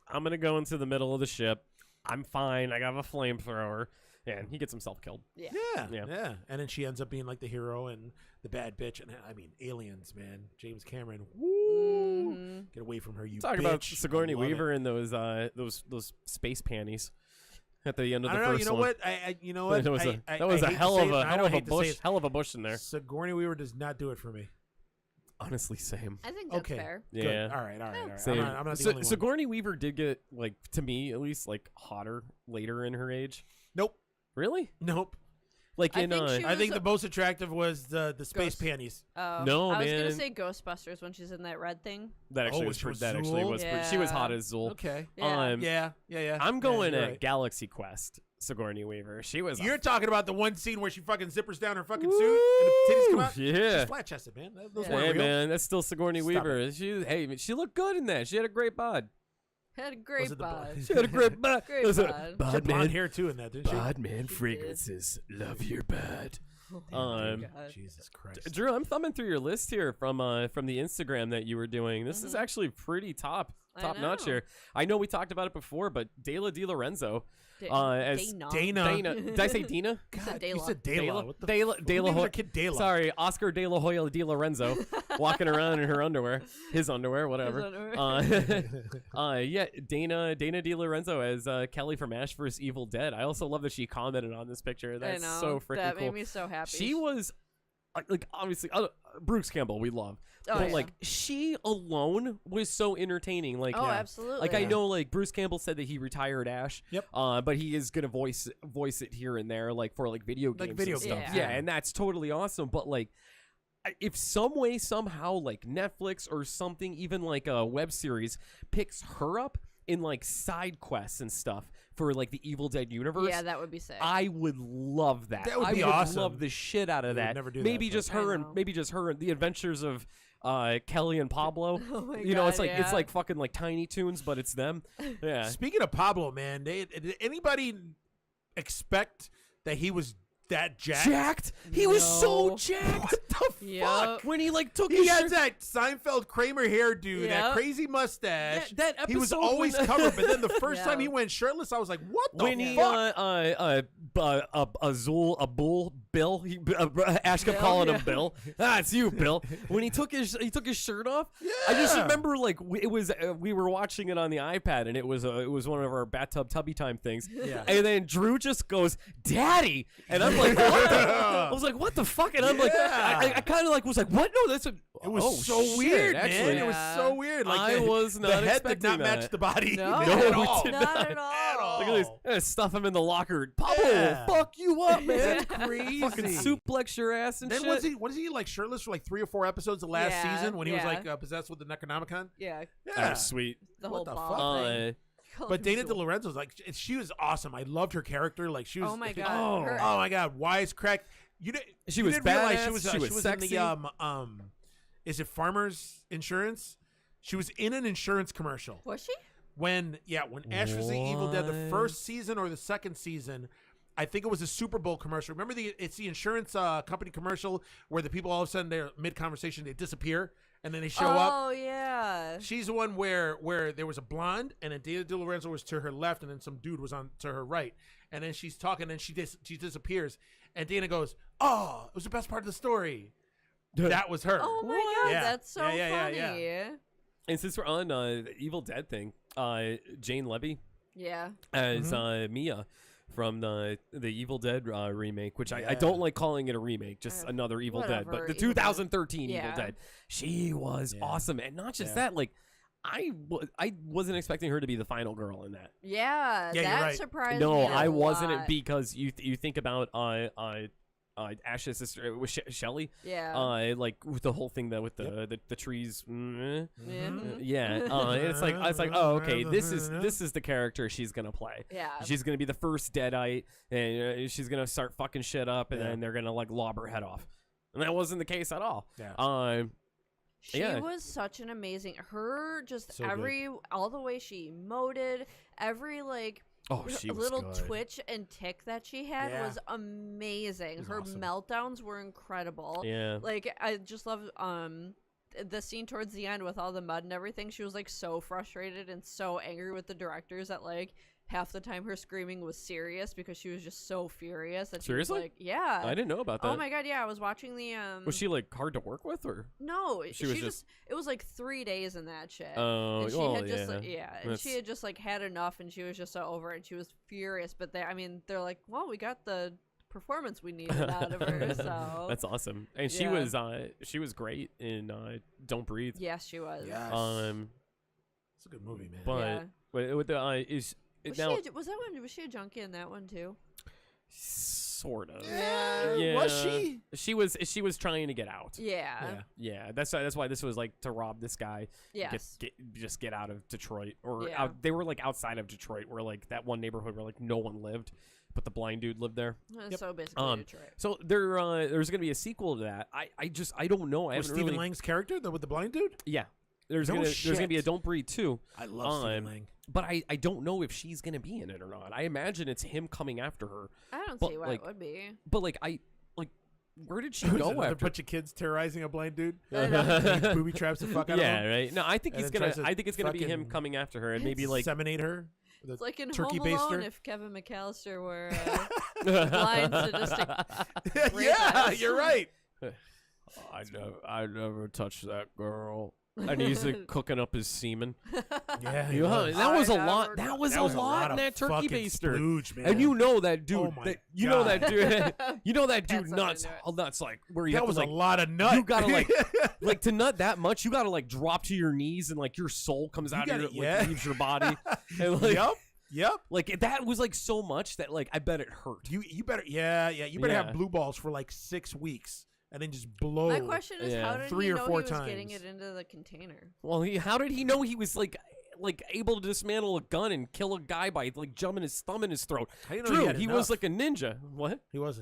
I'm gonna go into the middle of the ship. I'm fine. I got a flamethrower, and he gets himself killed.
Yeah.
Yeah. And then she ends up being like the hero and the bad bitch. And I mean, Aliens, man. James Cameron. Woo! Get away from her, you
Talk
bitch.
about Sigourney
I love
Weaver and those space panties at the end of
I
the
don't know.
first
You know
one.
what? You know what?
That was
I
a
hate to
hell
say
of
it,
a
I don't hate to say
bush.
it.
Hell of a bush in there.
Sigourney Weaver does not do it for me.
Honestly, same.
I think that's
Okay.
fair.
Yeah.
Good. All right.
Same.
I'm not the only one.
Sigourney Weaver did get, like, to me at least, like, hotter later in her age.
Nope.
Really?
Nope.
Like
I
in
think she
I think
was
the most attractive was the space
Ghost.
panties.
No,
I was
man.
gonna say Ghostbusters when she's in that red thing.
that actually
Oh,
was
she was
that actually
Zool?
was she was hot
Yeah.
as Zool.
Okay.
Yeah.
Yeah.
I'm going
you're
at
right.
Galaxy Quest. Sigourney Weaver. She was.
You're talking about the one scene where she fucking zippers down her fucking suit and the titties come out?
Yeah.
She's flat chested, man. Those
Yeah.
weren't
Hey
real.
man, that's still Sigourney
Stop
Weaver. She looked good in that. She had a great bod.
Had a great
Was it the
bod.
She had a great bod.
Great
Listen,
bod.
She had
bod
blonde
man,
hair too in that, didn't she?
bod man
She
fragrances. Love your bod. Um,
God.
Jesus Christ.
Drew, I'm thumbing through your list here from the Instagram that you were doing. This is actually pretty top notch
know.
here. I know we talked about it before, but Dela Di Lorenzo as
Dana.
Did I say Dina?
God,
Dela.
you said Dela. What the
Dela
Who named
Hoy-
their kid Dela?
Sorry, Oscar De La Hoya Di Lorenzo, walking around in her underwear, his underwear, whatever. Yeah, Dana Di Lorenzo as Kelly from Ash vs. Evil Dead. I also love that she commented on this picture. That's
I know.
so freaking
That
cool.
made me so happy.
She was like obviously Bruce Campbell, we love,
Oh,
but
yeah.
like she alone was so entertaining. Like,
Oh, absolutely.
like I know, like Bruce Campbell said that he retired Ash.
Yep.
But he is gonna voice it here and there, like for like video games,
Like video
and stuff.
games,
Yeah,
yeah.
and that's totally awesome. But like, if some way somehow like Netflix or something, even like a web series picks her up in like side quests and stuff for like the Evil Dead universe,
Yeah, that would be sick.
I would love that.
That would be
I would
awesome.
love the shit out of
We would
that.
never do
maybe
that,
just
but-
her
I
and
know.
maybe just her and the adventures of Kelly and Pablo.
Oh my
You know, it's
God,
like it's
yeah.
like fucking like Tiny Toons, but it's them. Yeah.
Speaking of Pablo, man, did anybody expect that he was that jacked?
Jacked. He was so
No.
jacked.
What the
Yep.
fuck?
When he like took
He
his
has
shirt.
that Seinfeld Kramer hairdo, that
Yep.
crazy mustache.
That
he was
episode
always
when-
covered, but then the first
Yeah.
time he went shirtless, I was like, "What the
When he
fuck?"
Bill, Ash kept
Bill,
calling him
yeah.
Bill. It's you, Bill. When he took his shirt off, I just
Yeah.
remember like we were watching it on the iPad, and it was one of our bathtub tubby time things.
Yeah.
And then Drew just goes, "Daddy," and I'm like, what the? I was like, "What the fuck?" And I'm like,
Yeah.
I kind of like was like, "What? No, that's a."
It was
oh,
so
shit,
weird,
actually.
man. It was so weird. Like
I was
the
not
head did
expecting
not match
that.
the body
No.
at
No, it
all.
did
Not
not.
at all.
At all.
Look at this. I'm gonna stuff him in the locker. Pablo,
Yeah.
fuck you up, man.
That's crazy.
Fucking suplex your ass and
Then
shit.
was he like shirtless for like 3 or 4 episodes of last
Yeah,
season when he was
yeah.
like possessed with the Necronomicon?
Yeah,
Yeah.
Oh, sweet.
the
What
whole
the
ball
fuck?
thing.
But Dana De Lorenzo's like she was awesome. I loved her character. Like she was.
Oh my God.
Oh.
Her-
Oh my God. Wisecrack. You did.
She
you
was
didn't realize
badass,
she was.
she
She
was
was
sexy.
in the Is it Farmers Insurance? She was in an insurance commercial
Was she?
when Ash vs. Evil Dead, the
What?
first season or the second season. I think it was a Super Bowl commercial. Remember it's the insurance company commercial where the people all of a sudden they're mid conversation they disappear and then they show up.
Oh yeah.
She's the one where there was a blonde and then Dana De Lorenzo was to her left and then some dude was on to her right and then she's talking and she disappears and Dana goes, "Oh, it was the best part of the story." That was her.
Oh my God,
Yeah.
that's so
Yeah,
funny.
yeah.
And since we're on the Evil Dead thing, Jane Levy
Yeah.
as Mia from the Evil Dead remake, which I
Yeah.
don't like calling it a remake, just another Evil Dead,
whatever,
but the
Evil Dead.
2013
Yeah.
Evil Dead, she was
Yeah.
awesome, and not just
Yeah.
that, like I wasn't expecting her to be the final girl in that.
Yeah,
you're
that
right.
surprised
No,
me.
I
a
wasn't
lot.
because you think about Ash's sister it was Shelly.
Yeah.
Like with the whole thing that with the trees.
Mhm.
Yeah. And it's like oh okay, this is the character she's gonna play.
Yeah.
She's gonna be the first Deadite, and she's gonna start fucking shit up, and
Yeah.
then they're gonna like lob her head off. And that wasn't the case at all.
Yeah.
She
Yeah.
was such an amazing. Her just
So good.
all the way she emoted, every like
Oh, she was
little
good.
twitch and tick that she had
Yeah.
was amazing.
was
Her
awesome.
meltdowns were incredible.
Yeah.
Like I just love the scene towards the end with all the mud and everything. She was like so frustrated and so angry with the directors that like half the time her screaming was serious because she was just so furious that
Seriously?
she was like, yeah.
I didn't know about that.
Oh my God, yeah, I was watching the
Was she like hard to work with, or?
No,
She was
she
just-
it was like 3 days in that shit.
Oh,
and she
well,
had just
yeah.
like, and
That's-
she had just like had enough, and she was just so over it, and she was furious. But they're like, well, we got the performance we needed out of her, so
That's awesome. And she was great in Don't Breathe.
yes, she was.
Yes. It's a good movie, man.
But
Yeah.
with the is
Was
now
was she a junkie in that one too?
sort of.
Yeah, was she?
She was trying to get out.
Yeah.
Yeah, that's why this was like to rob this guy.
Yes.
Just get out of Detroit, or
Yeah.
they were like outside of Detroit, where like that one neighborhood where like no one lived, but the blind dude lived there.
So basically Detroit.
So there's gonna be a sequel to that. I don't know. I
Was
haven't
Stephen
really.
Lang's character with the blind dude?
Yeah, there's
No
gonna be a
shit.
Don't Breathe 2.
I love Stephen
Um,
Lang.
But I don't know if she's gonna be in it or not. I imagine it's him coming after her.
I don't
but,
see why
like,
it would be.
But like where did she
There's
go
another
after?
bunch of kids terrorizing a blind dude.
I know.
He booby traps the fuck out of
Yeah,
him.
right. No, I think
And
he's
then
gonna.
tries to
I think it's gonna be him
fucking
coming after her and maybe like.
Seminate her. with a
It's like in
turkey
Home Alone
baster.
if Kevin McAllister were blind, sadistic.
Yeah,
rapist.
you're right.
I never touched that girl. And he's like, cooking up his semen.
Yeah,
You know, that was a lot.
never
That
touched
was
that
a
was
lot in
of
that turkey
fucking
baster.
splooge, man.
And you know that dude.
Oh my
you know that
God.
dude. You know that dude
That's
nuts.
something
All nuts like where you
that
have
was
to, like
a lot of nut.
you gotta like to nut that much. You gotta like drop to your knees and like your soul comes out of your like, leaves your body. And like,
Yep.
like that was like so much that like I bet it hurt.
You better you better
Yeah.
have blue balls for like 6 weeks and then just blow.
My question is,
Yeah.
how did
3
he
or
know
4
he was getting
times.
it into the container?
Well, how did he know he was like able to dismantle a gun and kill a guy by like jamming his thumb in his throat?
How do you know he
True,
had
he
enough?
was like a ninja. What?
He was.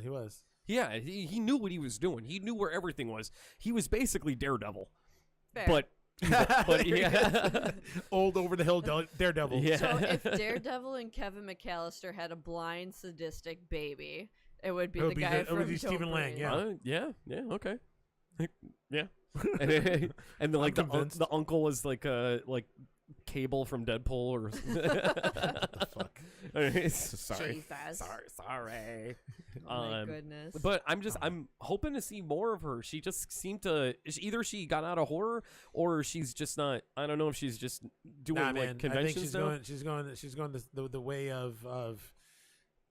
Yeah, he knew what he was doing. He knew where everything was. He was basically Daredevil,
Fair.
but yeah,
Old over the hill daredevil.
yeah.
So if Daredevil and Kevin McAllister had a blind, sadistic baby, it would be
It would
the
be
guy
the- it
from
would be
Don't
Stephen Lang,
Breathe.
yeah.
Yeah, okay, yeah. and then like the
convinced.
uncle was like like Cable from Deadpool or
What the fuck?
sorry,
Jesus.
sorry.
Oh my goodness.
But I'm hoping to see more of her. She just seemed to either she got out of horror or she's just not. I don't know if she's just doing
Nah,
like
man. I
conventions
think she's going the way of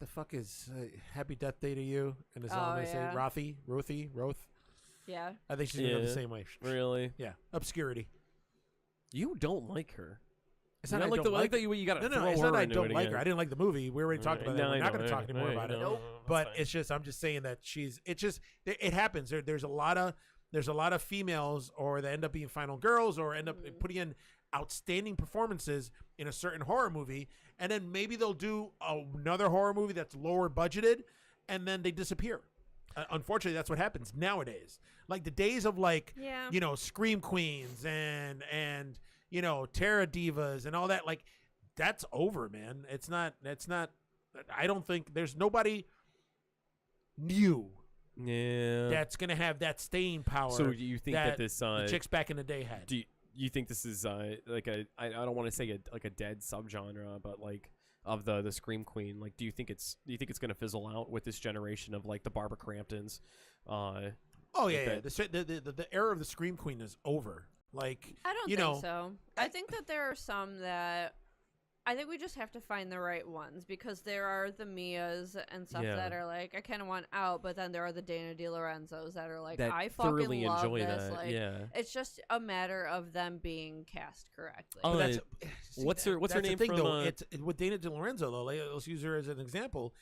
the fuck is Happy Death Day to You and is all
Oh,
I'm gonna
yeah.
say Roth.
Yeah.
I think she's gonna go
Yeah.
the same way.
Really.
Yeah, obscurity.
You don't like her.
It's
You
not
don't
I
like
don't
the
like
that you gotta
No,
throw
it's
her
not I
into
don't
it
like her.
again.
I didn't like the movie. We already talked about that.
No,
We're
I
not
know,
going to talk anymore about it.
Nope.
But it's just I'm just saying that it happens. There's a lot of females or they end up being final girls or end up putting in outstanding performances in a certain horror movie, and then maybe they'll do another horror movie that's lower budgeted, and then they disappear. Unfortunately, that's what happens nowadays. Like the days of
Yeah.
scream queens and terror divas and all that. Like that's over, man. It's not. I don't think there's nobody new
Yeah.
that's gonna have that staying power.
So do you think that this
the chicks back in the day had?
do you think this is like I don't want to say a dead subgenre, but like of the scream queen? Like do you think it's gonna fizzle out with this generation of like the Barbara Cramptons?
Oh yeah,
like
the era of the scream queen is over. Like
I don't
you
think
know,
so. I think that there are some that I think we just have to find the right ones because there are the Mias and stuff
Yeah.
that are like I kind of want out, but then there are the Dana DeLorenzos that are like
that
I fucking
thoroughly
love
enjoy
this.
that.
Like
yeah.
it's just a matter of them being cast correctly.
Oh,
But that's,
what's her
that's
name
the thing,
from,
though. It's with Dana DeLorenzo though. Let's use her as an example.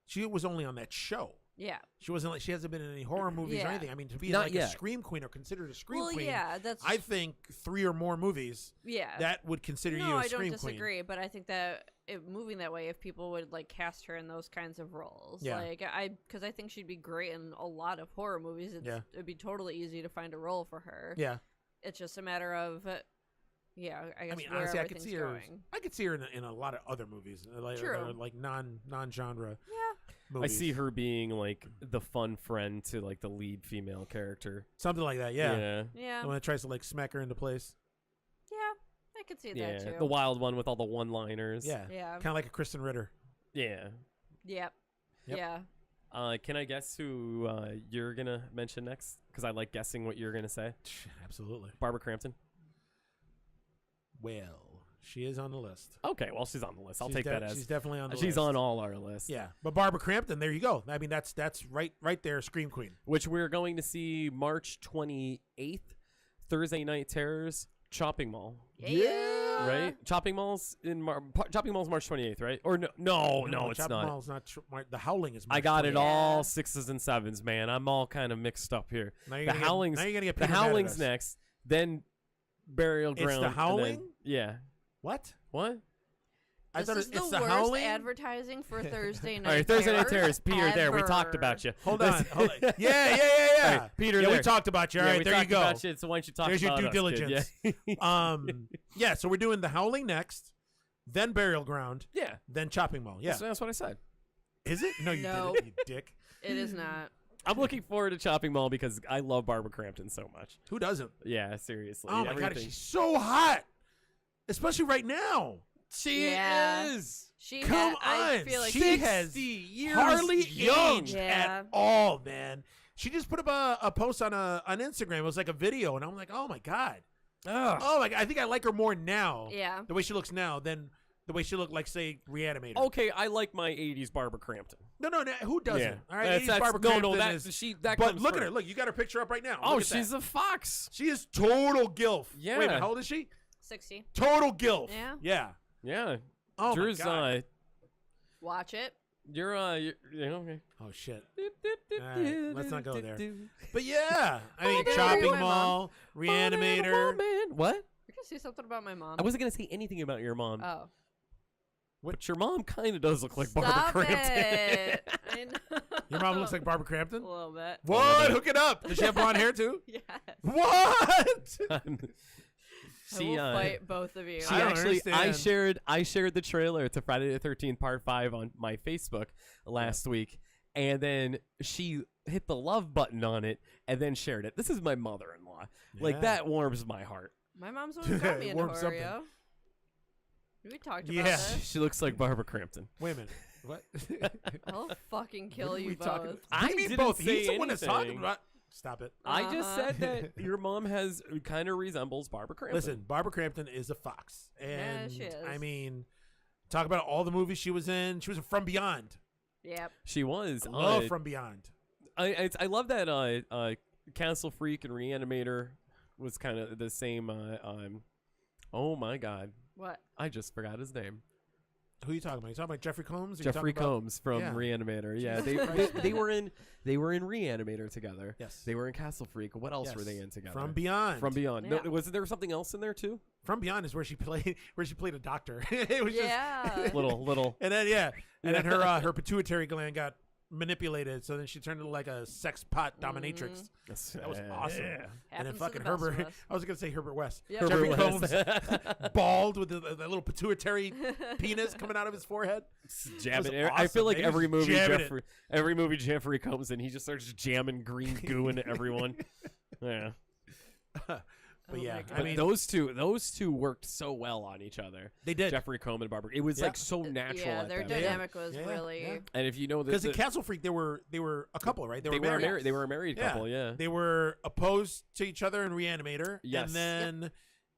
She was only on that show.
Yeah.
She wasn't like she hasn't been in any horror movies or
Yeah.
anything. I mean, to be
Not
like
yet.
a scream queen or considered a scream
Well,
queen,
yeah, that's
I think 3 or more movies
yeah.
that would consider
no,
you a
I don't
scream
disagree,
queen.
but I think that moving that way, if people would like cast her in those kinds of roles,
Yeah.
like because I think she'd be great in a lot of horror movies. It'd be totally easy to find a role for her.
Yeah,
It's just a matter of, yeah, I guess
I mean,
where
honestly, I could
everything's
see her.
going.
I could see her in a lot of other movies, like
True.
like non-genre
Yeah,
movies.
I see her being like the fun friend to like the lead female character.
something like that. Yeah,
yeah,
when it tries to like smack her into place.
yeah. I could see
Yeah.
that too.
The wild one with all the one-liners.
Yeah,
Yeah.
kind of like a Kristen Ritter.
Yeah.
Yep.
Yep.
Yeah.
Can I guess who you're gonna mention next? Because I like guessing what you're gonna say.
Absolutely.
Barbara Crampton.
Well, she is on the list.
Okay, well she's on the list. I'll
She's
take that as
she's definitely on the list.
she's on all our lists.
Yeah, but Barbara Crampton, there you go. I mean, that's right there, Scream Queen.
Which we're going to see March 28th, Thursday Night Terrors, Chopping Mall.
Yeah.
Right? Chopping Mall's Chopping Mall's March 28th, right? Or no, it's
Chopping
not.
Mall's not. The Howling is.
I
March
got it
28th.
all 6s and 7s, man. I'm all kind of mixed up here.
Now you're
The
gonna
Howling's
Now you're gonna get
the
Peter mad at
Howling's
us.
next, then Burial
It's
Ground.
The
and
Howling?
then- yeah.
What?
What?
I
This
thought
is
it's
the
the
worst
Howling.
advertising for Thursday night.
All right, Thursday Night
Terrors
Terrors. Peter, there. We talked
ever.
about you.
Hold on. Yeah.
All right, Peter,
Yeah,
there.
we talked about you. All
Yeah,
right,
we
there you
talked
go.
about you, so why don't you talk
There's your
about
due
us, kid?
diligence.
Yeah.
Yeah. So we're doing The Howling next, then Burial Ground,
Yeah.
then Chopping Mall. Yeah.
That's what I said.
Is it? No, you
No.
didn't. You dick.
It is not.
I'm looking forward to Chopping Mall because I love Barbara Crampton so much.
Who doesn't?
Yeah, seriously.
Oh my god,
everything.
she's so hot, especially right now.
She
Yeah.
is.
She
Come
I
on,
feel like
she has
60 years
hardly
young.
aged
Yeah.
at all, man. She just put up a post on Instagram. It was like a video, and I'm like, oh my god,
Ugh.
oh my god. I think I like her more now,
Yeah.
the way she looks now, than the way she looked like, say, Reanimator.
Okay, I like my 80s Barbara Crampton.
No, who doesn't?
Yeah.
All right,
That's-
80s
that's-
Barbara
no,
Crampton
that,
is.
that
But
comes
look at
first.
her. Look, you got her picture up right now.
Oh,
Look at
she's
that.
a fox.
She is total gilf.
Yeah.
Wait a minute, how old is she?
60.
Total gilf.
Yeah.
Yeah.
Yeah.
Oh
Drew's,
my god.
Watch it.
You're okay.
Oh shit. right, let's not go there. But yeah, I mean,
Oh,
Chopping
my
Mall, Reanimator.
What?
You're gonna say something about my mom.
I wasn't gonna say anything about your mom,
Oh.
but your mom kind of does look like
Stop
Barbara Crampton.
it. I know.
Your mom looks like Barbara
a
Crampton.
little bit.
What? Hook it up. Does she have blonde hair too?
Yes.
What?
I will fight both of you.
She
I don't
actually,
understand.
I shared the trailer to Friday the 13th Part 5 on my Facebook last week, and then she hit the love button on it and then shared it. This is my mother-in-law. Like,
Yeah.
that warms my heart.
My mom's the one who got me into
Warm
horror,
something.
yo. We talked
Yeah.
about this.
She looks like Barbara Crampton.
Wait a minute. What?
I'll fucking kill
What are
you
we
both.
talking about?
I
What do you mean
didn't
both.
say
He's the one that's talking
anything.
about. Stop it.
I just
Uh-huh.
said that your mom has kind of resembles Barbara Crampton.
Listen, Barbara Crampton is a fox,
Yeah,
and
she is.
I mean, talk about all the movies she was in. She was in From Beyond.
Yep.
she was.
I love From Beyond.
I love that Castle Freak and Reanimator was kind of the same. Oh my God,
What?
I just forgot his name.
Who are you talking about? You talking about Jeffrey Combs? Or you
Jeffrey
talking about-
Combs from
Yeah.
Reanimator. Yeah,
Jesus Christ,
they were in Reanimator together.
Yes.
They were in Castle Freak. What else were
Yes.
they in together?
From Beyond.
From Beyond.
Yeah.
No, was there something else in there too?
From Beyond is where she played a doctor. It was
Yeah.
little.
and then and then her pituitary gland got manipulated, so then she turned into like a sex pot dominatrix. That was awesome.
Yeah.
And then
Happens to
fucking
the best of
Herbert.
us.
I was gonna say Herbert West.
Yeah.
Jeffrey
Herbert
Combs,
West.
bald with the little pituitary penis coming out of his forehead.
Jamming.
That was
I feel
awesome,
like
man. He
every
was
movie
jamming
Jeffrey comes in, he just starts jamming green goo into everyone. Yeah.
Oh
But
my
yeah,
God.
I
But
mean,
those two worked so well on each other.
they did.
Jeffrey Combs and Barbara. It was
Yeah.
like so natural.
Yeah,
at
their
that point.
dynamic was
Yeah,
really.
yeah.
And if you know
Because
that
in Castle Freak, they were a couple, right?
they were
married.
married. They were a married
Yeah.
couple. Yeah.
They were opposed to each other in Reanimator.
Yes.
And then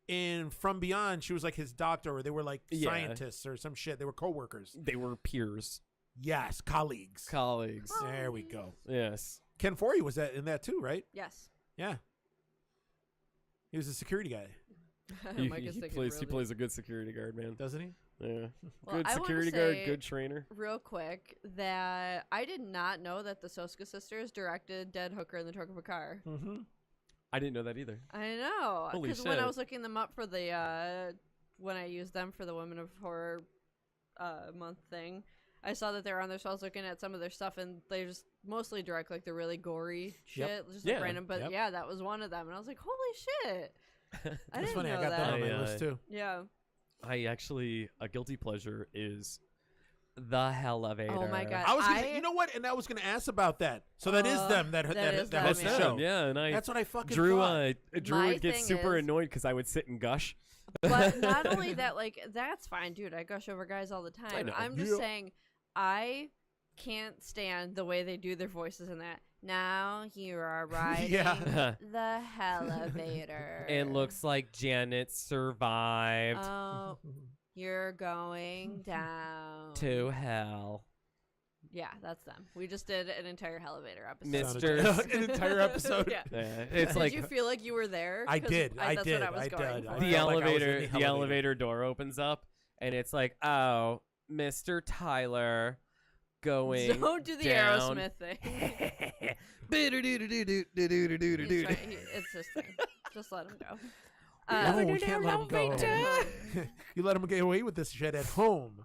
in From Beyond, she was like his doctor, or they were like
Yeah.
scientists or some shit. They were co-workers.
They were peers,
Yes, colleagues.
colleagues.
There we go.
Yes.
Ken Foree was in that too, right?
Yes.
Yeah. He was a security guy,
He,
Mike is
he
thinking
plays.
really-
He plays a good security guard, man.
doesn't he?
Yeah.
Well,
Good
I wanna
security guard.
say-
Good trainer.
Real quick, that I did not know that the Soska sisters directed Dead Hooker in the Trunk of a Car.
Mm-hmm.
I didn't know that either.
I know,
Holy
because when I
shit.
was looking them up for the when I used them for the Women of Horror month thing, I saw that they were on there. So I was looking at some of their stuff, and they just mostly direct like the really gory shit, just like
Yeah.
random. But
Yep.
yeah, that was one of them, and I was like, holy shit! I
That's
didn't
funny.
know
I got that on my
I,
list too.
Yeah.
I actually a guilty pleasure is the Elevator.
Oh my God.
I was, gonna, you know what? And I was going to ask about that. So that is them that
is
that
them,
host the
yeah.
show.
Yeah, and I
That's what I fucking
Drew
thought.
Drew
My
would get
thing
super
is-
annoyed because I would sit and gush.
But not only that, like, that's fine, dude. I gush over guys all the time.
know.
I'm just
Yeah.
saying, I can't stand the way they do their voices in that. Now you are riding
Yeah.
the elevator.
And looks like Janet survived
Oh, you're going down.
to hell.
Yeah, that's them. We just did an entire elevator episode.
Mr.
An entire episode.
Yeah.
Yeah, it's
Did
like
you feel like you were there?
I
'Cause
did. I
that's
did.
What I was
I
going
did.
for.
I
the
felt like I was in
elevator.
the
The elevator door opens up, and it's like, oh, Mr. Tyler going.
Don't do the
down.
Aerosmith thing.
He's
He's right. It's his thing. Just let him go.
No, we can't let him go.
Elevator.
You let him get away with this shit at home.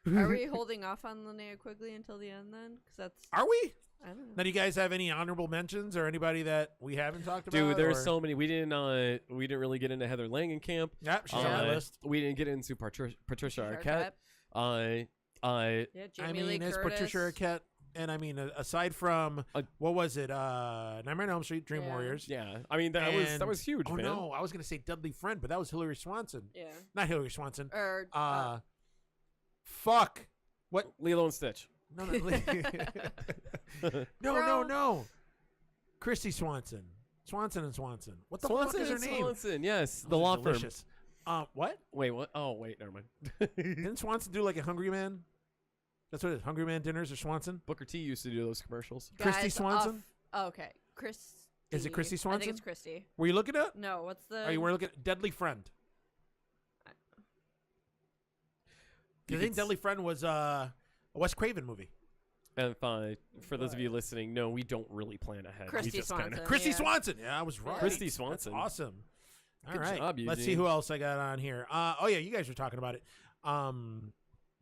Are we holding off on Linnea Quigley until the end then? Because that's
Are we?
I don't know.
Now, do you guys have any honorable mentions or anybody that we haven't talked about?
Dude, there's
or-
so many. We didn't really get into Heather Langenkamp.
Yep, she's on my list.
We didn't get into Patricia
Arquette.
Arquette.
Yeah, Jamie
I
Lee
mean, is
Curtis.
Patricia Arquette And I mean, aside from what was it? Nightmare on Elm Street, Dream Warriors.
Yeah, I mean that was huge.
Oh
man.
no, I was gonna say Deadly Friend, but that was Hilary Swanson.
Yeah.
Not Hilary Swanson.
Or
Fuck. What?
Lilo and Stitch.
No, no. Christy Swanson. Swanson and Swanson. What the fuck is her name?
Swanson, yes, the
Those are
law firm.
delicious. What?
Wait, what? Oh, wait, never mind.
Didn't Swanson do like a Hungry Man? That's what it is. Hungry Man dinners or Swanson?
Booker T used to do those commercials.
Christy Swanson?
Okay, Christy.
Is it Christy Swanson?
I think it's Christy.
Were you looking at?
No, what's the?
Oh, you were looking at Deadly Friend. I think Deadly Friend was a Wes Craven movie.
And for those of you listening, no, we don't really plan ahead.
Christy
we just
Swanson.
Christy Swanson. Yeah, I was right.
Christy Swanson.
That's awesome. All
Good
right.
job,
Let's see
Eugene.
who else I got on here. Oh yeah, you guys were talking about it.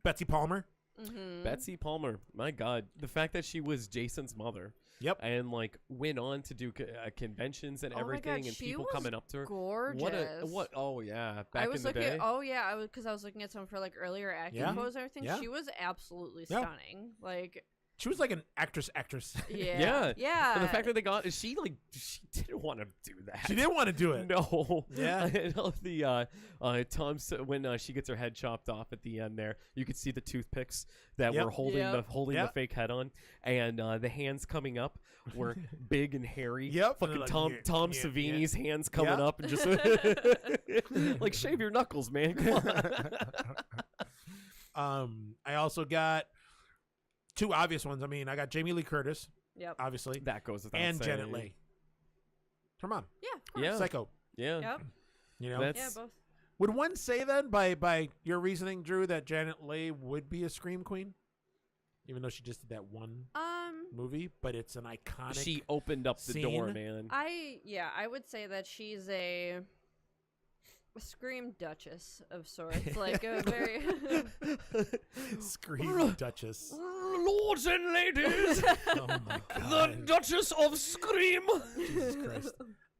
Betsy Palmer.
Mm-hmm.
Betsy Palmer. My God, the fact that she was Jason's mother.
Yep.
And like went on to do conventions and
Oh my
everything,
God,
and
she
people
was
coming up to her.
Gorgeous.
What? Oh yeah,
I
back
was
in the
looking.
day.
Oh yeah, because I was looking at some for like earlier acting
Yeah.
photos and everything.
Yeah.
She was absolutely
Yeah.
stunning. Like
She was like an actress.
yeah, yeah.
And the fact that they got she didn't want to do that.
She didn't want to do it.
No.
Yeah.
I love the when she gets her head chopped off at the end there, you could see the toothpicks that
Yep.
were holding
Yep.
the
Yep.
fake head on, and the hands coming up were big and hairy.
Yep.
Fucking
And they're
Tom
like,
Tom
yeah,
Savini's hands coming
Yep.
up and just like shave your knuckles, man. Come on.
I also got two obvious ones. I mean, I got Jamie Lee Curtis,
Yep.
obviously,
That goes without
and
saying.
Janet Leigh. Come on,
Yeah. Of course.
Yeah.
Psycho.
Yeah.
Yep.
You know,
That's-
Yeah. Both.
would one say then, by your reasoning, Drew, that Janet Leigh would be a scream queen, even though she just did that one movie, but it's an iconic.
She opened up the door,
scene.
man.
I would say that she's a scream duchess of sorts, like a very
Scream Duchess.
Lords and ladies,
Oh my
the
god.
Duchess of Scream.
Jesus Christ.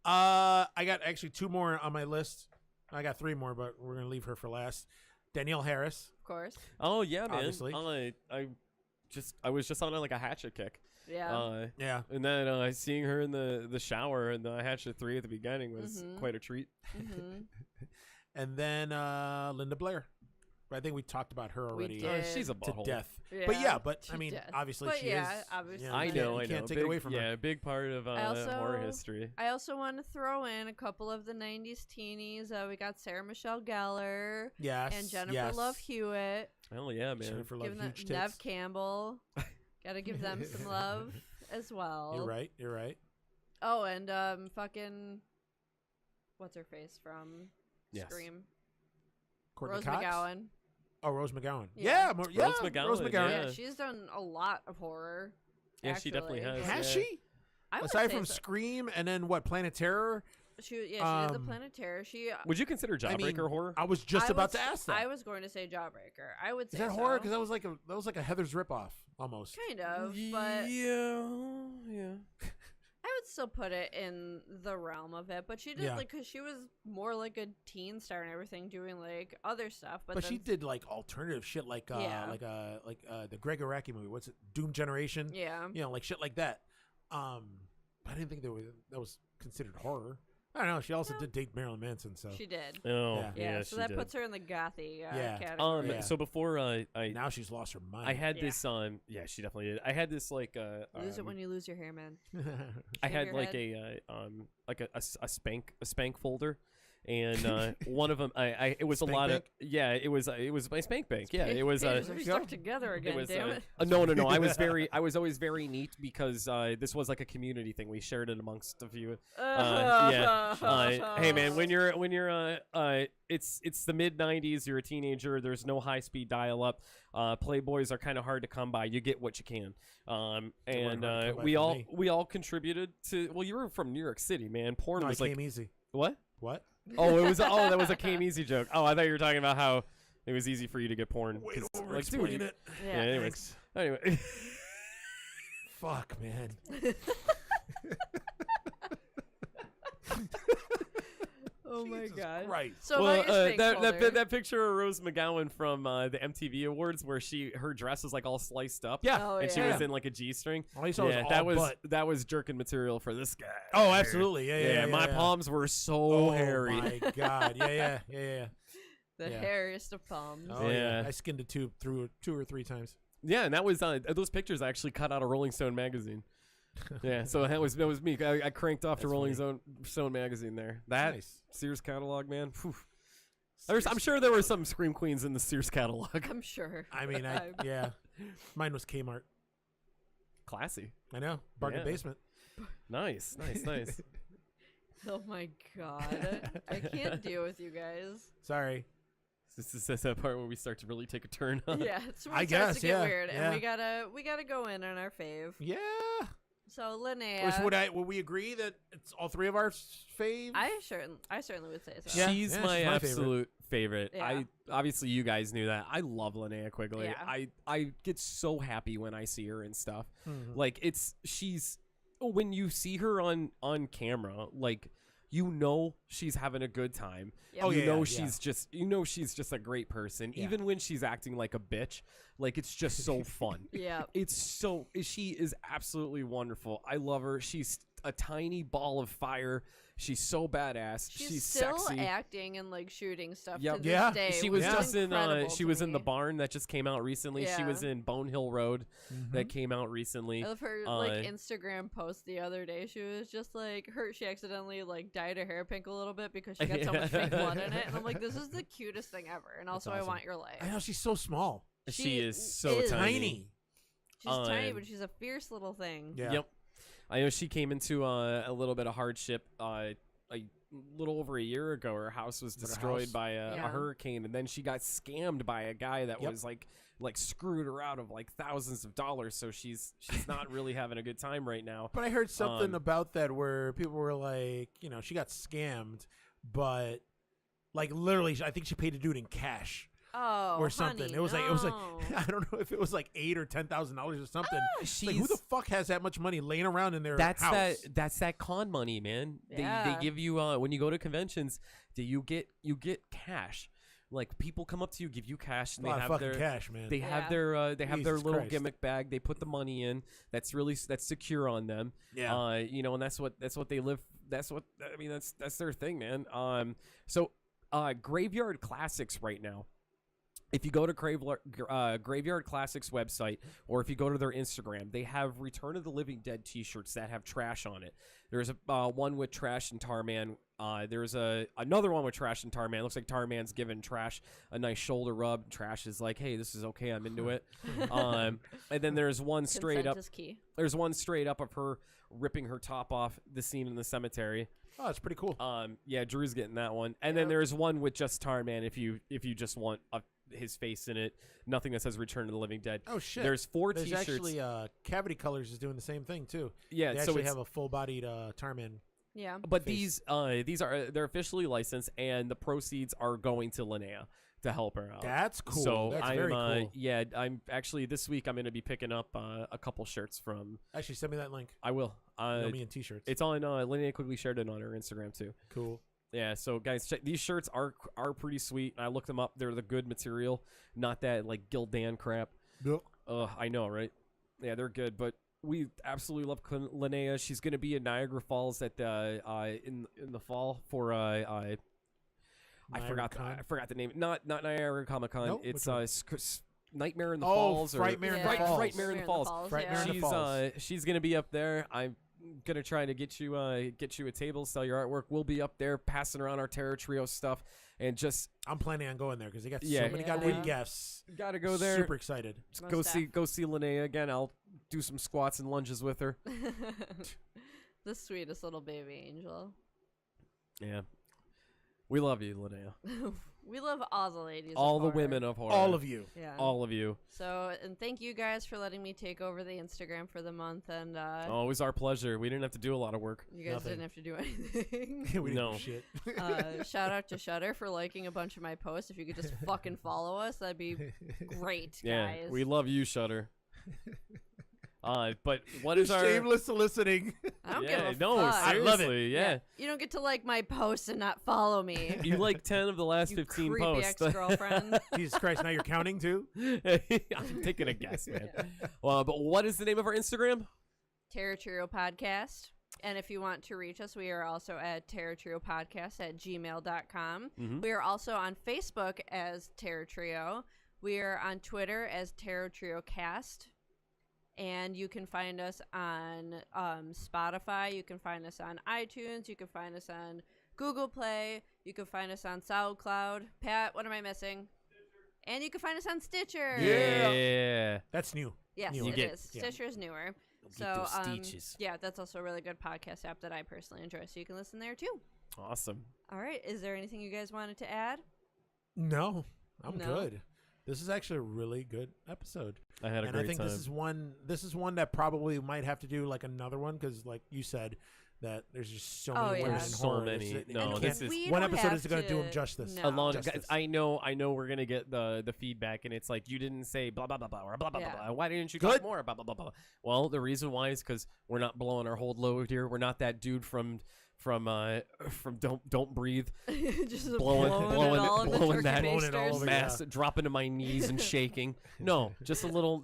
I got actually two more on my list. I got three more, but we're gonna leave her for last. Danielle Harris.
of course.
Oh yeah, man.
Obviously.
I was just on like a Hatchet kick.
Yeah.
Yeah.
And then seeing her in the shower and the Hatchet 3 at the beginning was
Mhm.
quite a treat.
Mm-hmm.
And then Linda Blair. But I think we talked about her
We
already
did.
She's a
to
butthole.
death. But I mean,
death.
obviously
But
she
yeah,
is.
obviously.
you know,
I
you
know,
can't-
I
you
know.
can't take
big,
it away from her.
Yeah, a big part of horror history.
I also want to throw in a couple of the '90s teenies. We got Sarah Michelle Gellar
Yes.
and Jennifer
yes.
Love Hewitt.
Hell yeah, man.
Jennifer Love
Giving them
huge
Nev
tits.
Campbell. Got to give them some love as well.
You're right. You're right.
Oh, and fucking what's her face from
Yes.
Scream?
Courtney
Rose
Cox?
McGowan.
Oh, Rose McGowan.
Yeah.
Yeah,
Rose McGowan,
Rose McGowan.
Yeah.
Yeah, she's done a lot of horror.
Yeah, she definitely
actually.
has.
Has
Yeah.
she?
I would
Aside
say
from
so.
Scream and then what? Planet Terror.
She did the
um,
Planet Terror. She.
Would you consider Jawbreaker
I mean,
horror?
I was just
I
about
was-
to ask that.
I was going to say Jawbreaker. I would say
Is that
so.
horror? Because that was like a Heather's ripoff almost.
Kind of, but
yeah.
I would still put it in the realm of it. But she did
Yeah.
because she was more like a teen star and everything, doing like other stuff. But
But
then,
she did like alternative shit, like
Yeah.
the Greg Araki movie. What's it? Doom Generation.
Yeah.
You know, like shit like that. I didn't think that was considered horror. I don't know. She also
No.
did date Marilyn Manson, so
She did.
Oh,
Yeah.
Yeah, so
she
that
did.
puts her in the gothy
Yeah.
category.
Yeah.
So before
now she's lost her mind.
I had
Yeah.
this yeah, she definitely did. I had this like
Lose it when you lose your hair, man.
I
Shave
had
your
like
head.
a spank folder, and one of them it was
Spank
a lot
bank?
of it was my spank bank. Yeah, it was
Pages
uh,
are stuck together again.
it was
Damn it.
no. I was always very neat because this was like a community thing. We shared it amongst a few. Hey man, when you're it's the mid '90s. You're a teenager. There's no high speed dial up. Playboys are kind of hard to come by. You get what you can. And
hard to come by
we
for
all
me.
we all contributed to. Well, you were from New York City, man. Porn
No, I
was like
came easy.
what?
What?
Oh, it was. Oh, that was a came easy joke. Oh, I thought you were talking about how it was easy for you to get porn.
Way
'cause,
to
like, dude,
explain
you-
it.
Yeah.
Yeah.
Anyways. Anyway.
Fuck, man.
Oh my
Jesus
god.
Christ.
So
well,
about your Sphinx folder.
that picture of Rose McGowan from the MTV Awards where her dress was like all sliced up.
Yeah.
Oh,
And she
yeah.
was in like a G-string.
All you saw was
that
all
was
butt.
that was jerkin material for this guy.
Oh, absolutely. Yeah.
My
yeah.
palms were so
Oh
hairy.
my god. Yeah.
The
Yeah.
hairiest of palms.
Oh yeah.
Yeah.
I skinned a tube through 2 or 3 times.
Yeah, and that was those pictures I actually cut out of Rolling Stone magazine. Yeah, so that was me. I cranked off to
That's
Rolling
funny.
Stone magazine there. That
Nice.
Sears catalog, man. Whew. I'm sure there were some Scream Queens in the Sears catalog.
I'm sure.
I mean, yeah. Mine was Kmart.
Classy.
I know. Bargain
Yeah.
basement.
Nice.
Oh my god. I can't deal with you guys.
Sorry.
This is that part where we start to really take a turn.
Yeah, it's where
I
it starts
guess,
to get
yeah,
weird,
yeah.
and we gotta go in on our fave.
Yeah.
So Linnea,
Would we agree that it's all 3 of our faves?
I certainly would say so.
Yeah.
She's my
she's my
absolute favorite.
Yeah.
I obviously you guys knew that. I love Linnea Quigley.
Yeah.
I get so happy when I see her and stuff.
Mhm.
Like she's when you see her on camera, like you know she's having a good time.
Yep.
Oh,
you
yeah,
know
yeah.
she's just a great person.
Yeah.
Even when she's acting like a bitch, like it's just so fun.
Yeah.
She is absolutely wonderful. I love her. She's a tiny ball of fire. She's so badass.
She's
She's
still
sexy.
acting and like shooting stuff
Yep.
to this
Yeah.
day.
She
which
was
is
just in
incredible
she
to
was in the
me.
barn that just came out recently. She
Yeah.
was in Bone Hill Road
Mhm.
that came out recently.
I love her like Instagram post the other day. She was just like she accidentally like dyed her hair pink a little bit because she got so much fake blood in it. And I'm like, this is the cutest thing ever. And also I
awesome.
want your life.
I know she's so small.
She is so
is.
tiny.
She's tiny,
Um,
but she's a fierce little thing.
Yeah.
Yep. I know she came into a little bit of hardship a little over a year ago. Her house was
But her
destroyed
house-
by a
Yeah.
hurricane, and then she got scammed by a guy that
Yep.
was like screwed her out of like thousands of dollars. So she's not really having a good time right now.
But I heard something
Um,
about that where people were like, she got scammed, but like literally, I think she paid to do it in cash
Oh,
or something.
honey,
it was like
no.
I don't know if it was like $8,000 or $10,000 or something.
She's
Like, who the fuck has that much money laying around in their
that's
house?
that's that con money, man.
Yeah.
They give you when you go to conventions, you get cash. Like people come up to you, give you cash, and
a lot
they
of
have
fucking
their
cash, man.
they have their
Jesus
little
Christ.
gimmick bag. They put the money in. That's secure on them.
Yeah.
And that's what they live. That's what I mean. That's their thing, man. So Graveyard Classics right now. If you go to Graveyard Classics website, or if you go to their Instagram, they have Return of the Living Dead T-shirts that have trash on it. There's a one with Trash and Tarman. There's another one with Trash and Tarman. Looks like Tarman's giving Trash a nice shoulder rub. Trash is like, "Hey, this is okay. I'm into it." And then there's one straight
Consent
up.
is key.
There's one straight up of her ripping her top off. The scene in the cemetery.
Oh, that's pretty cool.
Yeah, Drew's getting that one. And
Yep.
then there's one with just Tarman. If you just want his face in it, nothing that says Return to the Living Dead.
Oh shit.
There's 4
There's
T-shirts.
actually Cavity Colors is doing the same thing too.
Yeah,
They
so
actually
it's
have a full-bodied Tarman.
Yeah.
but
face.
these are they're officially licensed, and the proceeds are going to Linnea to help her out.
That's cool.
So
that's
I'm
very cool.
yeah, I'm actually this week I'm going to be picking up a couple shirts from.
Actually, send me that link.
I will.
Me in t-shirts.
It's on Linnea Quigley shared it on her Instagram too.
Cool.
Yeah, so guys, check these shirts are pretty sweet. I looked them up; they're the good material, not that like Gildan crap.
Yep.
I know, right? Yeah, they're good, but we absolutely love Linnea. She's going to be in Niagara Falls at in the fall for I forgot the name. Not Niagara Comic Con.
Nope,
It's
which one?
Nightmare in the
Oh,
Falls or
Frightmare
in the Falls.
Frightmare in the Falls.
Frightmare in the
She's
Falls.
she's going to be up there. I'm gonna try to get you a table, sell your artwork. We'll be up there passing around our Terror Trio stuff, and just
I'm planning on going there because they got
Yeah.
so many
Yeah.
goddamn guests.
gotta go there.
Super excited.
Just
Most
go
def.
see Linnea again. I'll do some squats and lunges with her.
The sweetest little baby angel.
Yeah, we love you, Linnea.
We love all the ladies.
All
of
the
horror.
women of horror.
All of you.
Yeah.
All of you.
So, and thank you guys for letting me take over the Instagram for the month. And
Always our pleasure. We didn't have to do a lot of work.
you guys
Nothing.
didn't have to do anything.
We didn't
No.
do shit.
Shout out to Shutter for liking a bunch of my posts. If you could just fucking follow us, that'd be great,
Yeah,
guys.
we love you, Shutter. But what is our
shameless soliciting?
I don't
yeah,
give a
no,
fuck.
I love it.
seriously, yeah.
You don't get to like my posts and not follow me.
You like 10 of the last
You
15
creepy
posts.
ex-girlfriend.
Jesus Christ! Now you're counting too.
I'm taking a guess, man. But what is the name of our Instagram?
Terror Trio Podcast. And if you want to reach us, we are also at terrortriopodcast@gmail.com.
Mhm.
We are also on Facebook as Terror Trio. We are on Twitter as Terror Trio Cast. And you can find us on Spotify. You can find us on iTunes. You can find us on Google Play. You can find us on SoundCloud. Pat, what am I missing? And you can find us on Stitcher.
Yeah.
That's new.
Yes,
You
it
get-
is.
yeah.
Stitcher is newer.
Get
So,
those stitches.
yeah, that's also a really good podcast app that I personally enjoy. So you can listen there too.
Awesome.
All right. Is there anything you guys wanted to add?
No, I'm
No?
good. This is actually a really good episode.
I had a
And
great
I think
time.
this is one that probably might have to do like another one because, like you said, that there's just so
Oh,
many
yeah.
women in
There's so
horror.
many.
It's-
No,
you
this
can't-
is-
We
one
don't
episode
have
isn't going to do them
to-
justice.
no.
Along,
Justice.
guys, I know we're gonna get the feedback, and it's like you didn't say blah blah blah blah or blah blah
Yeah.
blah. Why didn't you
Good.
talk more blah blah blah blah? Well, the reason why is because we're not blowing our whole load here. We're not that dude from Don't Breathe,
Just
blowing
blowing
that
Blowing it all over,
mass, dropping to my knees and shaking. No, just a little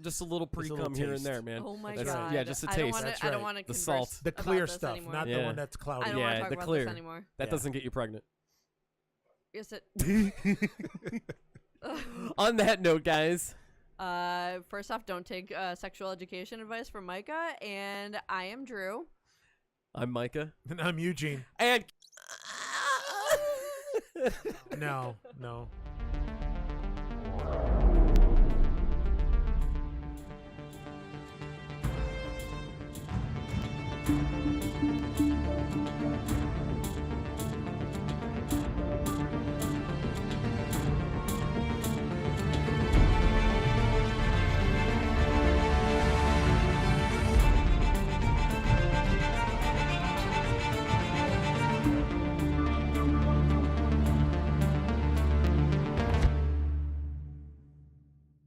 pre cum here and
taste.
there, man.
Oh my
That's-
god!
yeah, just a
I don't
taste.
wanna-
That's
I don't
right.
want to
The salt.
The clear stuff, not
Yeah.
the one that's cloudy.
I don't
Yeah,
want to talk
the
about
clear.
this anymore.
That
Yeah.
doesn't get you pregnant.
Yes, it.
On that note, guys.
First off, don't take sexual education advice from Micah, and I am Drew.
I'm Micah.
And I'm Eugene.
And
No.